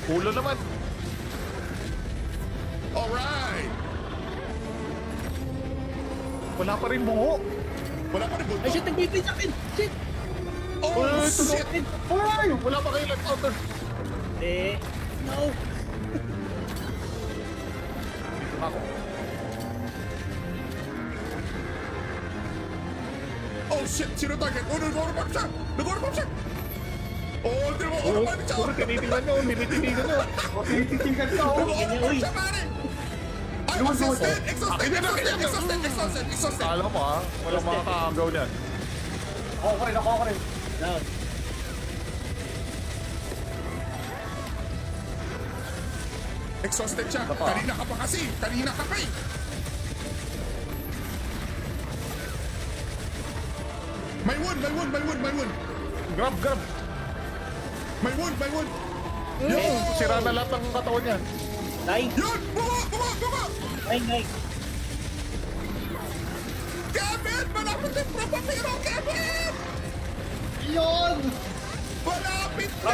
[SPEAKER 2] Ulo naman.
[SPEAKER 1] Alright!
[SPEAKER 2] Wala pa rin bungo.
[SPEAKER 1] Wala pa rin buntot.
[SPEAKER 3] Ay, shit! Nagbibig sa akin! Shit!
[SPEAKER 1] Oh, shit!
[SPEAKER 2] Ay, wala pa kayo nag-counter.
[SPEAKER 3] No!
[SPEAKER 2] Ako.
[SPEAKER 1] Oh, shit! Sino target? Oh, nag-orpap siya! Oh, di mo orpap siya!
[SPEAKER 2] Puro tinitingnan nyo.
[SPEAKER 4] Tititingkan ka, oh.
[SPEAKER 1] Nag-orpap siya, pare! Ay, exhausted!
[SPEAKER 2] Kala mo ha, walang mga kaagaw niyan.
[SPEAKER 4] Ako rin.
[SPEAKER 3] Down.
[SPEAKER 1] Exhausted siya. Kanina ka pa eh. May wound.
[SPEAKER 2] Grab.
[SPEAKER 1] May wound.
[SPEAKER 2] Yung sira na lahat ng katawan niya.
[SPEAKER 3] Nine!
[SPEAKER 1] Yun! Buma!
[SPEAKER 3] Nine!
[SPEAKER 1] Kevin! Malapit yung propapiro, Kevin!
[SPEAKER 4] Yun!
[SPEAKER 1] Malapit na!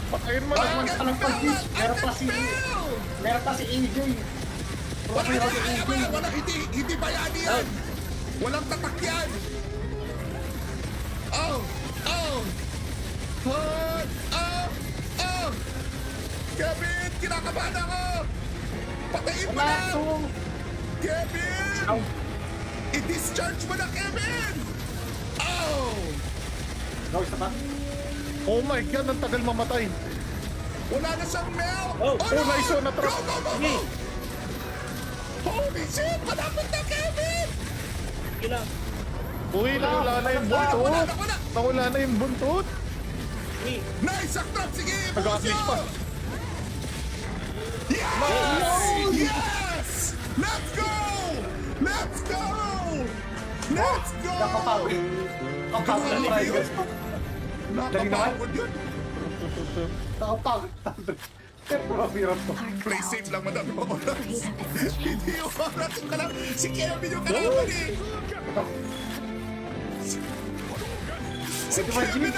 [SPEAKER 2] Patayin mo
[SPEAKER 1] I
[SPEAKER 2] na.
[SPEAKER 1] can
[SPEAKER 4] Walang
[SPEAKER 1] feel
[SPEAKER 4] pag-hit.
[SPEAKER 1] it! I
[SPEAKER 4] Meron
[SPEAKER 1] can
[SPEAKER 4] pa si-
[SPEAKER 1] feel!
[SPEAKER 4] Meron pa si AJ.
[SPEAKER 1] Wala, hindi bayani yan! Walang tatak yan! Oh! Kevin! Kinakabahan ako! Patayin mo na! Kevin! I-discharge mo na, Kevin! Oh!
[SPEAKER 4] Gawin sa pa?
[SPEAKER 2] Oh my God, ang tagal mamatay.
[SPEAKER 1] Wala na siyang mel!
[SPEAKER 3] Oh,
[SPEAKER 2] nice one, na-trap.
[SPEAKER 1] Go! Holy shit! Malapit na, Kevin!
[SPEAKER 3] Kila.
[SPEAKER 2] Uy, nawala na yung buntot.
[SPEAKER 1] Wala.
[SPEAKER 2] Nawala na yung buntot.
[SPEAKER 3] Hey!
[SPEAKER 1] Nice! Saktrap! Sige!
[SPEAKER 2] Nag-assist pa.
[SPEAKER 1] Yes! Let's go!
[SPEAKER 4] Nakapagod.
[SPEAKER 1] Nakapagod yun.
[SPEAKER 4] Nakapagod. Pero to.
[SPEAKER 1] Play safe lang, madam. Hindi yung oras yung kalam. Si Kevin yung kalaban eh. Si Kevin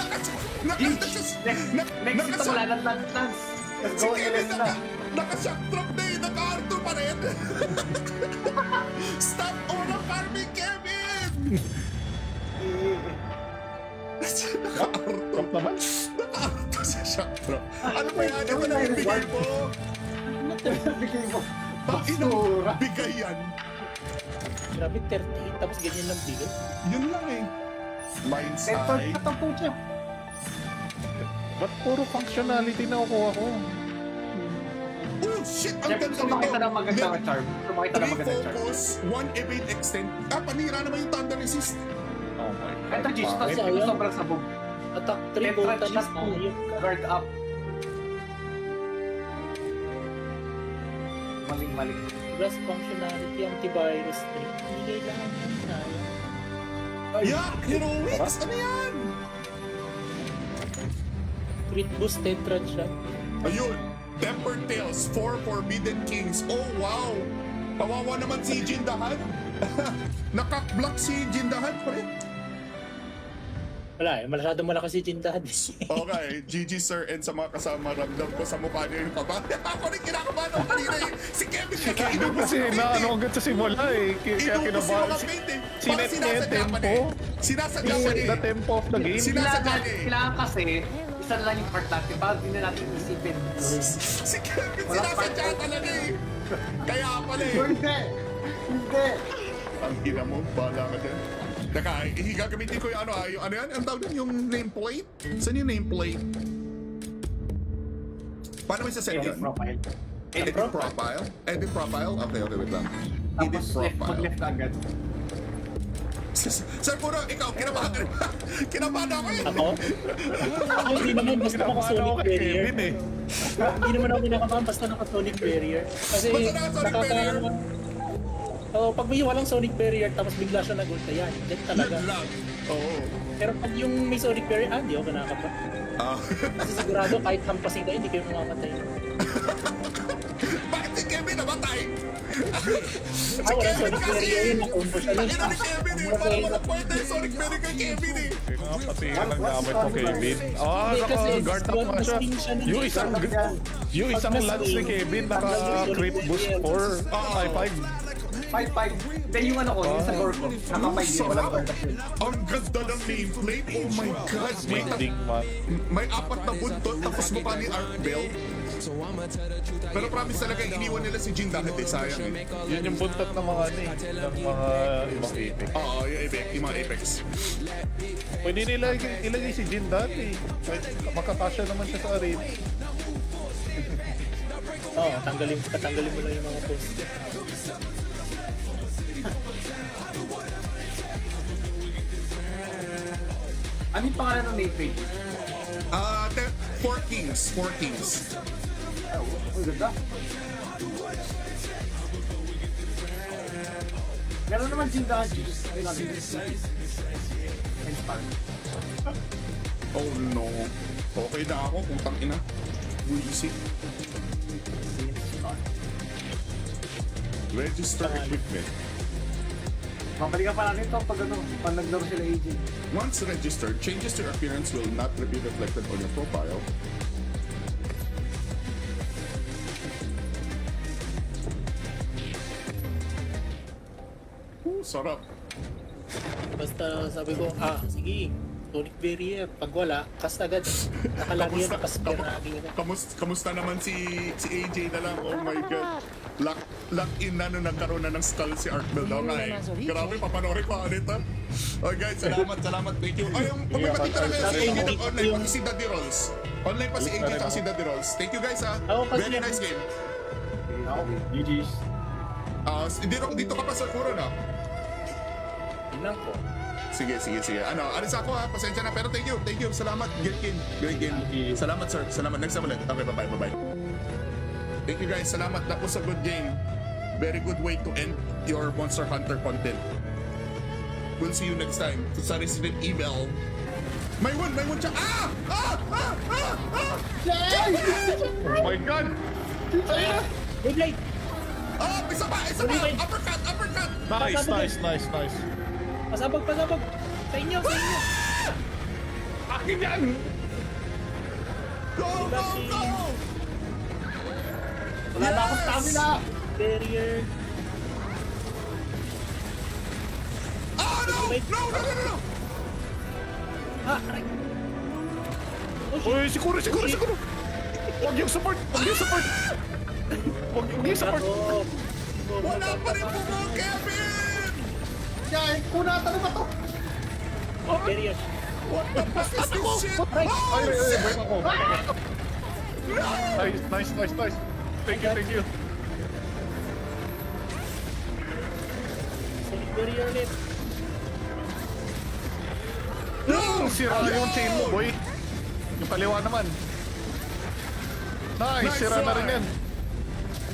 [SPEAKER 4] Next ito wala ng dance. Let's
[SPEAKER 1] Si
[SPEAKER 4] go,
[SPEAKER 1] Kevin
[SPEAKER 4] LS na.
[SPEAKER 1] naka-shock drop na eh. Naka-R2 pa rin. Stop all the farming, Kevin! Naka-R2.
[SPEAKER 2] Top naman.
[SPEAKER 1] Naka-R2 sa shock drop. Ano ba yan? Ano na yung bigay mo?
[SPEAKER 4] Bigay mo.
[SPEAKER 1] Bakit bigay yan?
[SPEAKER 3] Grabe, 38 tapos ganyan lang bigay.
[SPEAKER 1] Yun lang eh. Mind's
[SPEAKER 4] Ito,
[SPEAKER 1] eye.
[SPEAKER 4] tatampo siya.
[SPEAKER 2] Ba't puro functionality na kukuha ko?
[SPEAKER 1] Oh shit! Ang
[SPEAKER 4] Siyempre,
[SPEAKER 1] ganda
[SPEAKER 4] sumakita
[SPEAKER 1] nito.
[SPEAKER 4] ng magandang charm. Sumakita ng
[SPEAKER 1] 3
[SPEAKER 4] magandang charm.
[SPEAKER 1] focus, 1 evade extend. Panira naman yung thunder resist.
[SPEAKER 2] Oh my God.
[SPEAKER 4] Ito, Gis, tapos
[SPEAKER 3] Sayang.
[SPEAKER 4] ito sobrang sabog.
[SPEAKER 3] Attack 3,
[SPEAKER 4] Tetra
[SPEAKER 3] voltage,
[SPEAKER 4] shot mo.
[SPEAKER 3] ayun ka.
[SPEAKER 4] Guard up. Maling.
[SPEAKER 3] Plus functionality, antivirus 3. Hindi kailangan yan. Sayang.
[SPEAKER 1] Yeah! Heroics! Ano yan?
[SPEAKER 3] Crit boost, tetra shot.
[SPEAKER 1] Ayun! Tempered Tales, 4 Forbidden Kings. Oh wow! Kawawa naman si Jindahan. Nakak-block si Jindahan pa rin.
[SPEAKER 3] Wala eh, masyadong malakas si Jindahan.
[SPEAKER 1] Okay, GG sir and sa mga kasama, ramdam ko sa mukha niyo yung kaba. Ako rin kinakabahan ako kanina eh. Si Kevin kinakabahan
[SPEAKER 2] Kasi na ano agad sa simula eh. Kaya
[SPEAKER 1] Inubos yung
[SPEAKER 2] kinabahan.
[SPEAKER 1] mga paint eh. Parang
[SPEAKER 2] Sinet niya yung
[SPEAKER 1] sinasadya pa
[SPEAKER 2] tempo.
[SPEAKER 1] eh. Sinasadya pa
[SPEAKER 2] The
[SPEAKER 1] eh.
[SPEAKER 2] tempo of the game.
[SPEAKER 1] Sinasadya niya eh.
[SPEAKER 4] Kailangan kasi, isa na lang yung part natin, para din na natin isipin.
[SPEAKER 1] Si Kevin sinasadya talaga eh. Kaya pala eh.
[SPEAKER 4] Hindi! Hindi!
[SPEAKER 1] Ang ina mo, bahala ka dyan. Teka, gagamitin ko yung ano yung ano yan? Ang tawag doon, yung nameplate? Saan yung nameplate? Paano may saset
[SPEAKER 4] Edit
[SPEAKER 1] yun?
[SPEAKER 4] profile.
[SPEAKER 1] Edit profile? Edit profile? Okay, wait lang. Edit
[SPEAKER 4] Tapos left,
[SPEAKER 1] profile.
[SPEAKER 4] mag-left agad.
[SPEAKER 1] Sir, puro ikaw, kinabahan ka rin. Kinabahan ako eh.
[SPEAKER 3] Ako? Ako hindi naman basta
[SPEAKER 2] Kinabahan ako
[SPEAKER 3] naka-sonic
[SPEAKER 2] kay
[SPEAKER 3] barrier.
[SPEAKER 2] Kevin eh.
[SPEAKER 3] Hindi naman ako kinakabahan basta naka-sonic barrier. Kasi
[SPEAKER 1] Basta naka-sonic barrier?
[SPEAKER 3] Oh, pag may walang sonic barrier tapos bigla siya nag-ulta yan, dead talaga.
[SPEAKER 1] Yun lang. Oo.
[SPEAKER 3] Pero pag yung may sonic barrier, hindi ako kinakabahan.
[SPEAKER 1] Ah.
[SPEAKER 3] Kasi sigurado kahit hampasin kayo, hindi kayo mamamatay.
[SPEAKER 1] Bakit si Kevin namatay? Si
[SPEAKER 3] Ah, walang
[SPEAKER 1] Kevin
[SPEAKER 3] sonic
[SPEAKER 1] kasi!
[SPEAKER 3] barrier yun, nakumpo siya nun.
[SPEAKER 1] Ina ni Kevin eh. Parang walang kwenta yung Sonic Barrier kay Kevin eh.
[SPEAKER 2] Kaya nga pati yung gamit mo Kevin. Ah,
[SPEAKER 3] Hindi, kasi
[SPEAKER 2] naka-guard up nga siya.
[SPEAKER 3] mas siya
[SPEAKER 2] Yung isang yung isang
[SPEAKER 3] Pag
[SPEAKER 2] lance ni Kevin naka-crit boost for 5-5.
[SPEAKER 4] 5-5. Then yung ano ko, yung sa gore ko, naka-5 din, walang guard up yun.
[SPEAKER 1] Ang ganda ng nameplate. Oh my God.
[SPEAKER 2] Ending man.
[SPEAKER 1] May apat na buntot tapos mukha ni Art Bell. Pero promise talaga iniwan nila si Jin dahil sayang eh.
[SPEAKER 2] Yun yung buntot ng mga ano eh, ng mga ibang epic.
[SPEAKER 1] Oo, yung mga Apex.
[SPEAKER 2] Pwede nila ilagay si Jin dati. Kahit makakasya naman siya sa arena.
[SPEAKER 3] Oo, patanggalin mo lang yung mga post.
[SPEAKER 4] Ano yung pangalan ng nameplate?
[SPEAKER 1] Four Kings.
[SPEAKER 4] Ang ganda. Meron naman Jindahan. Ayun natin. And Spark.
[SPEAKER 1] Oh no. Okay na ako, putang ina. Buisik. Register equipment.
[SPEAKER 4] Mabalikan pa natin ito pag ano, pag naglaro sila AJ.
[SPEAKER 1] Once registered, changes to your appearance will not be reflected on your profile. Sarap.
[SPEAKER 3] Basta sabi ko, sige, sonic barrier. Pag wala, cast agad. Nakalagi yan, cast ka na.
[SPEAKER 1] Kamusta naman si AJ na lang? Oh my God. Lock in na nung nagkaroon na ng skull si Arkbel daw nga eh. Grabe, papanoorin ko ulit ha. Oh guys, salamat. Thank you. Ay, yung pagmimati talaga si AJ ng online, pati si Daddy Rolls. Online pa si AJ at si Daddy Rolls. Thank you guys ha. Very nice game.
[SPEAKER 4] GG's.
[SPEAKER 1] Dito ka pa sa Kuro na.
[SPEAKER 3] Tingnan ko.
[SPEAKER 1] Sige. Alis ako ha. Pasensya na. Pero thank you. Salamat. Great game. Salamat sir. Salamat. Next time ulit. Okay, bye-bye. Thank you guys. Salamat. That was a good game. Very good way to end your Monster Hunter content. We'll see you next time. Sa Resident Evil. May one siya.
[SPEAKER 2] Oh my God!
[SPEAKER 3] Beyblade!
[SPEAKER 1] Isa pa. Uppercut.
[SPEAKER 2] Nice.
[SPEAKER 3] Pasabog! Sa inyo!
[SPEAKER 2] Akin yan!
[SPEAKER 1] Go!
[SPEAKER 4] Wala na akong stamina!
[SPEAKER 3] Barrier!
[SPEAKER 1] No!
[SPEAKER 3] Aray!
[SPEAKER 2] Uy, siguro! Huwag yung support!
[SPEAKER 3] Ako!
[SPEAKER 1] Wala pa rin po mo, Kevin!
[SPEAKER 4] Yan, kunata na ba to?
[SPEAKER 3] Barrier!
[SPEAKER 1] What the fuck is this shit?
[SPEAKER 2] Ay,
[SPEAKER 1] Oh,
[SPEAKER 2] break ako. Nice. Thank you.
[SPEAKER 3] Sonic barrier ulit!
[SPEAKER 2] Sira yung chain mo, boy. Yung kaliwa naman. Nice, sira na rin yan.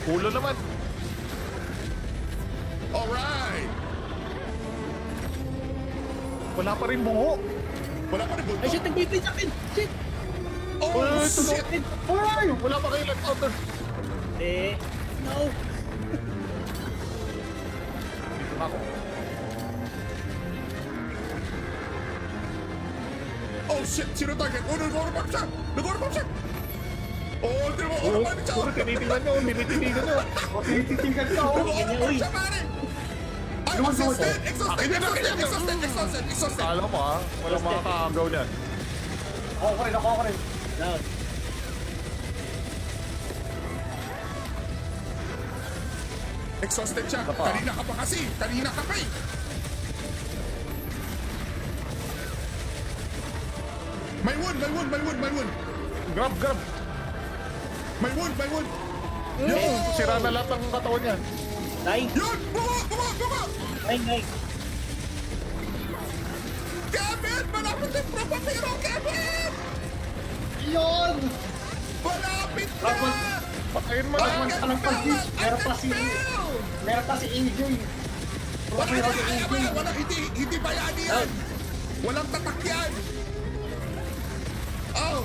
[SPEAKER 2] Ulo naman.
[SPEAKER 1] Alright!
[SPEAKER 2] Wala pa rin bungo.
[SPEAKER 1] Wala pa rin
[SPEAKER 3] Ay,
[SPEAKER 1] buntot.
[SPEAKER 3] shit! Nag-barrier sa akin! Shit!
[SPEAKER 1] Oh, shit!
[SPEAKER 2] Ay, wala pa kayo left-outer.
[SPEAKER 3] No!
[SPEAKER 2] Ako.
[SPEAKER 1] Oh shit! Sino target? Oh, nag-orpam siya! Nag-orpam siya! Oh, di mo,
[SPEAKER 2] Oo,
[SPEAKER 1] orpam siya!
[SPEAKER 2] puro tinitingnan nyo, tinitinigan nyo.
[SPEAKER 4] O, tinitigan ka, oh.
[SPEAKER 1] Nag-orpam siya, pare! Ay, exhausted! Exhausted!
[SPEAKER 2] Alam mo ha, walang makakaagaw niyan.
[SPEAKER 4] Ako ko rin.
[SPEAKER 3] Down.
[SPEAKER 1] Exhausted siya. Kanina ka pa kasi. Kanina ka pa eh. May wound.
[SPEAKER 2] Grab!
[SPEAKER 1] May wound.
[SPEAKER 2] Sira na lahat ng katawan niyan.
[SPEAKER 3] Nine.
[SPEAKER 1] Yun! Bunga!
[SPEAKER 3] Nine.
[SPEAKER 1] Kevin! Malapit yung propapiro, Kevin!
[SPEAKER 4] Yun!
[SPEAKER 1] Malapit na!
[SPEAKER 2] Patayin mo
[SPEAKER 1] I
[SPEAKER 2] naman.
[SPEAKER 1] can
[SPEAKER 4] Alam pa,
[SPEAKER 1] feel it! I
[SPEAKER 4] meron
[SPEAKER 1] can
[SPEAKER 4] pa si-
[SPEAKER 1] feel!
[SPEAKER 4] Meron pa si AJ.
[SPEAKER 1] Walang hindi bayani yan! Walang tatak yan! Oh!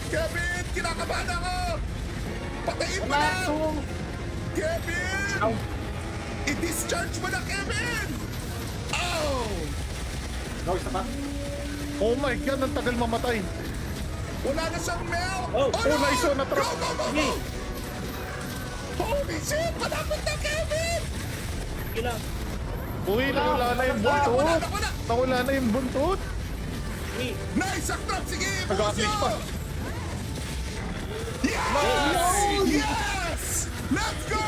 [SPEAKER 1] Kevin! Kinakabahan ako! Patayin mo na! Kevin! I-discharge mo na, Kevin! Oh!
[SPEAKER 4] No, isa pa.
[SPEAKER 2] Oh my God, ang tagal mamatay.
[SPEAKER 1] Wala na siyang mel!
[SPEAKER 3] Oh,
[SPEAKER 2] nice one, na-trap.
[SPEAKER 1] Go! Holy shit! Malapit na, Kevin!
[SPEAKER 3] Ilang.
[SPEAKER 2] Uy, nawala na yung buntot.
[SPEAKER 1] Wala!
[SPEAKER 2] Nawala na yung buntot.
[SPEAKER 3] Three.
[SPEAKER 1] Nice! Saktrap! Sige!
[SPEAKER 2] Nag-assist pa.
[SPEAKER 1] Yes! Yes! Let's go!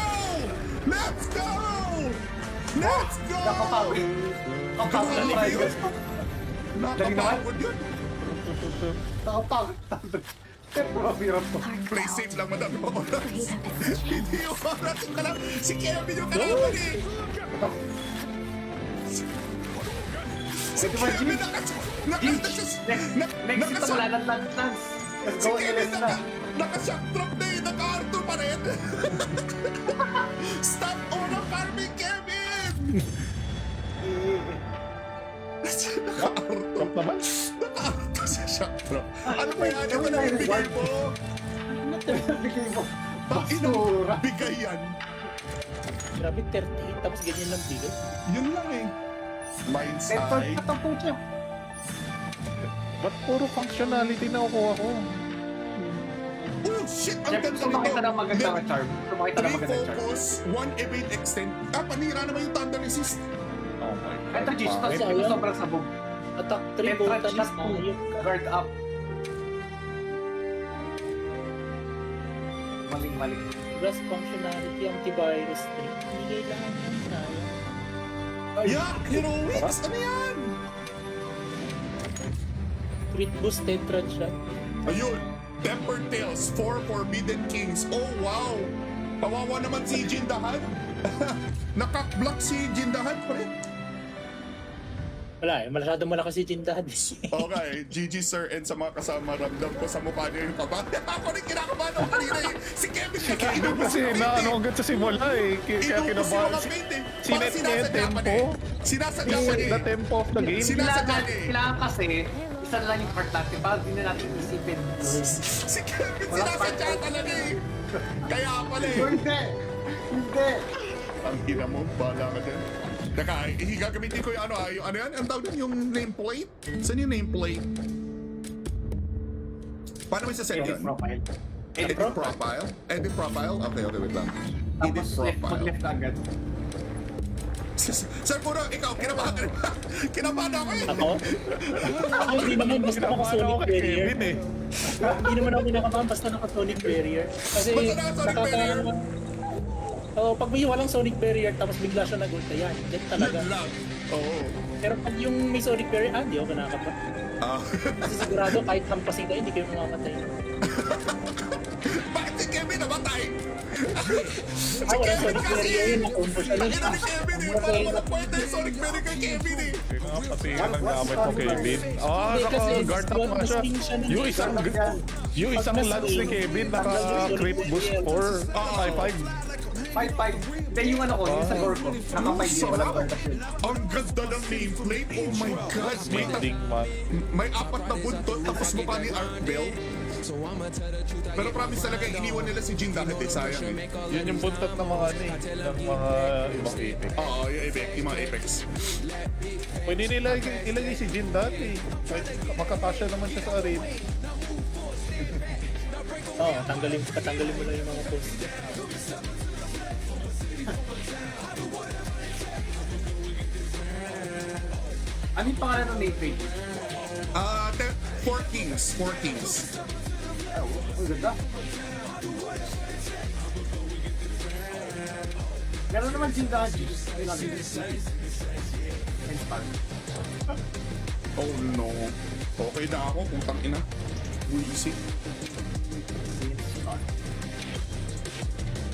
[SPEAKER 4] Nakapagod.
[SPEAKER 1] Nakapagod. Nakapagod yun.
[SPEAKER 4] Nakapagod. Puro hirap to.
[SPEAKER 1] Play safe lang, madam. Hindi yung orating ka lang. Si Kevin yung kalaban eh. Si Kevin
[SPEAKER 4] Next ito wala nang lance. Let's
[SPEAKER 1] Si
[SPEAKER 4] go,
[SPEAKER 1] Kevin
[SPEAKER 4] Elena.
[SPEAKER 1] naka-shock drop na eh. Naka-R2 pa rin. Stop all of farming, Kevin! Naka-R2.
[SPEAKER 2] naman.
[SPEAKER 1] Naka-R2 sa shock drop. Ano ba yan? Ano na yung bigay mo?
[SPEAKER 4] Bigay mo.
[SPEAKER 1] Bakit
[SPEAKER 4] Basura.
[SPEAKER 1] bigay yan?
[SPEAKER 3] Grabe, 38. Tapos ganyan lang bigat.
[SPEAKER 1] Yun lang eh. Mind's
[SPEAKER 4] Ito,
[SPEAKER 1] eye.
[SPEAKER 4] tatapos siya.
[SPEAKER 2] Ba't puro functionality na kukuha ko?
[SPEAKER 1] Oh shit! Ang
[SPEAKER 4] Jeff,
[SPEAKER 1] ganda
[SPEAKER 4] gusto makita ng magandang
[SPEAKER 1] Net-
[SPEAKER 4] charm. Gusto makita ng
[SPEAKER 1] 3
[SPEAKER 4] magandang charm.
[SPEAKER 1] focus, 1 evade extend. Panira naman yung thunder resist.
[SPEAKER 2] Oh my God.
[SPEAKER 4] Ito, Gis, tapos
[SPEAKER 3] Sayang.
[SPEAKER 4] ito sobrang sabog.
[SPEAKER 3] Attack 3
[SPEAKER 4] Tetra
[SPEAKER 3] botan
[SPEAKER 4] shot
[SPEAKER 3] is na yung
[SPEAKER 4] guard up. Maling.
[SPEAKER 3] plus functionality, antivirus 3. Hindi kailangan yan. Sayang.
[SPEAKER 1] Yeah, heroics! Ano yan?
[SPEAKER 3] Crit boost, tetra shot.
[SPEAKER 1] Ayun. Tempered Tales, 4 Forbidden Kings. Oh wow! Kawawa naman si Jindahan. Nakak-block si Jindahan pa rin.
[SPEAKER 3] Wala eh, masyado malakas si Jindahan.
[SPEAKER 1] Okay, GG sir and sa mga kasama, ramdam ko sa mukha niyo yung kaba. Ako rin kinakabahan ako kanina eh. Si Kevin kakainin mo
[SPEAKER 2] Kasi naano agad sa simula eh. Kaya
[SPEAKER 1] Inubos yung
[SPEAKER 2] kinabahan.
[SPEAKER 1] mga paint eh.
[SPEAKER 2] Sinet niya yung tempo.
[SPEAKER 1] Sinasadya pa
[SPEAKER 2] Set
[SPEAKER 1] niya
[SPEAKER 2] the
[SPEAKER 1] eh.
[SPEAKER 2] tempo of the game.
[SPEAKER 1] Sinasadya niya eh.
[SPEAKER 4] Kailangan kasi, isa na lang yung part natin. Bakit hindi na natin isipin?
[SPEAKER 1] Si Kevin sinasadya talaga eh. Kaya pala eh.
[SPEAKER 4] Hindi!
[SPEAKER 1] Ang ina mo, bahala ka din. Teka, gagamitin ko yung yung ano yan? Ang tawag din yung nameplate? Saan yung nameplate? Paano mo isa-set
[SPEAKER 4] Edit
[SPEAKER 1] yun?
[SPEAKER 4] profile.
[SPEAKER 1] Edit profile? Edit profile? Okay, wait lang. Edit
[SPEAKER 4] Tapos left,
[SPEAKER 1] profile.
[SPEAKER 4] mag-left ka agad.
[SPEAKER 1] Sir, puro ikaw, kinabahan ka rin. Kinabahan ako eh.
[SPEAKER 3] Ako? Ako hindi naman basta
[SPEAKER 2] Kinabahan ako
[SPEAKER 3] naka-sonic
[SPEAKER 2] kay
[SPEAKER 3] barrier.
[SPEAKER 2] Kevin eh.
[SPEAKER 3] Hindi naman ako kinakabahan basta naka-sonic barrier. Kasi
[SPEAKER 1] Basta naka-sonic barrier?
[SPEAKER 3] Oo, pag may walang sonic barrier tapos bigla siya nag-ulta yan. Yan talaga.
[SPEAKER 1] Yun lang. Oo.
[SPEAKER 3] Pero pag yung may sonic barrier, hindi ako kinakabahan.
[SPEAKER 1] Ah.
[SPEAKER 3] Kasi sigurado kahit hampasin kayo, hindi kayo mamamatay.
[SPEAKER 1] Bakit si Kevin namatay? Si
[SPEAKER 3] Ah, walang
[SPEAKER 1] Kevin
[SPEAKER 3] sonic
[SPEAKER 1] kasi
[SPEAKER 3] barrier yun. Nakumpo siya lang.
[SPEAKER 1] Ina ni Kevin eh. Parang walang point na yung Sonic Barrier kay Kevin eh.
[SPEAKER 2] Pati ang gamit mo Kevin.
[SPEAKER 3] Hindi, kasi
[SPEAKER 2] Naka-guard up nga siya.
[SPEAKER 3] mas siya
[SPEAKER 2] Yung isang lance ni Kevin naka-crit boost for high 5.
[SPEAKER 4] 5-5. Then yung ano ko, yung sa gore ko. Naka 5 yun. Walang contact yun.
[SPEAKER 1] Ang ganda ng nameplate. Oh my God.
[SPEAKER 2] Ending man.
[SPEAKER 1] May apat na buntot tapos mukha ni Art Bell. Pero promise talaga, iniwan nila si Jin dahil sayang eh.
[SPEAKER 2] Yun yung buntot ng mga ano eh, ng mga ibang epic.
[SPEAKER 1] Oo, yung mga Apex.
[SPEAKER 2] Pwede nila ilagay si Jin dati. Makakasya naman siya sa arena.
[SPEAKER 3] Oo, patanggalin mo lang yung mga post.
[SPEAKER 4] Ano yung pangalan ng nameplate?
[SPEAKER 1] Four Kings.
[SPEAKER 4] Oh, ganda. Meron naman Jindaji. Ay, nabi.
[SPEAKER 1] Oh no. Okay na ako, putang ina. Buisik.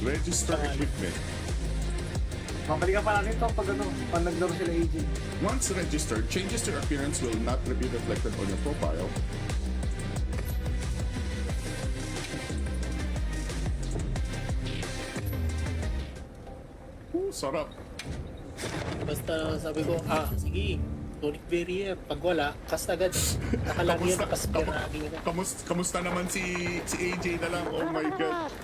[SPEAKER 1] Register equipment.
[SPEAKER 4] Mabalikan pa natin ito pag ano, pag naglaro sila AJ.
[SPEAKER 1] Once registered, changes to your appearance will not be reflected on your profile. Sarap.
[SPEAKER 3] Basta sabi ko, sige, tonic barrier. Pag wala, cast agad. Nakalagyan na cast
[SPEAKER 1] Kamusta naman si AJ na lang? Oh my God.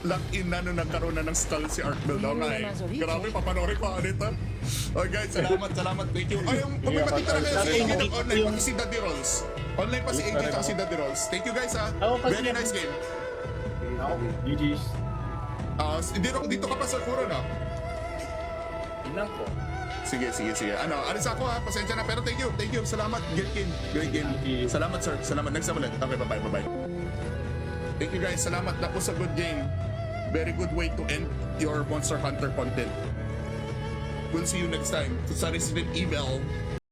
[SPEAKER 1] Lock in na nung nagkaroon na ng skull si Art Bell daw na eh. Grabe, papanoorin ko ulit ha. Okay guys, salamat. Thank you. Ay, kung may matita na si AJ ng online, pati si Daddy Rolls. Online pa si AJ at si Daddy Rolls. Thank you guys ha. Very nice game.
[SPEAKER 4] GG's.
[SPEAKER 1] Dito ka pa sa Kuro na.
[SPEAKER 3] Ilang ko.
[SPEAKER 1] Sige. Alis ako ha. Pasensya na. Pero thank you. Salamat. Great game. Salamat sir. Salamat. Next time ulit. Okay, bye-bye. Thank you guys. Salamat. That was a good game. Very good way to end your Monster Hunter content. We'll see you next time. Sa Resident Evil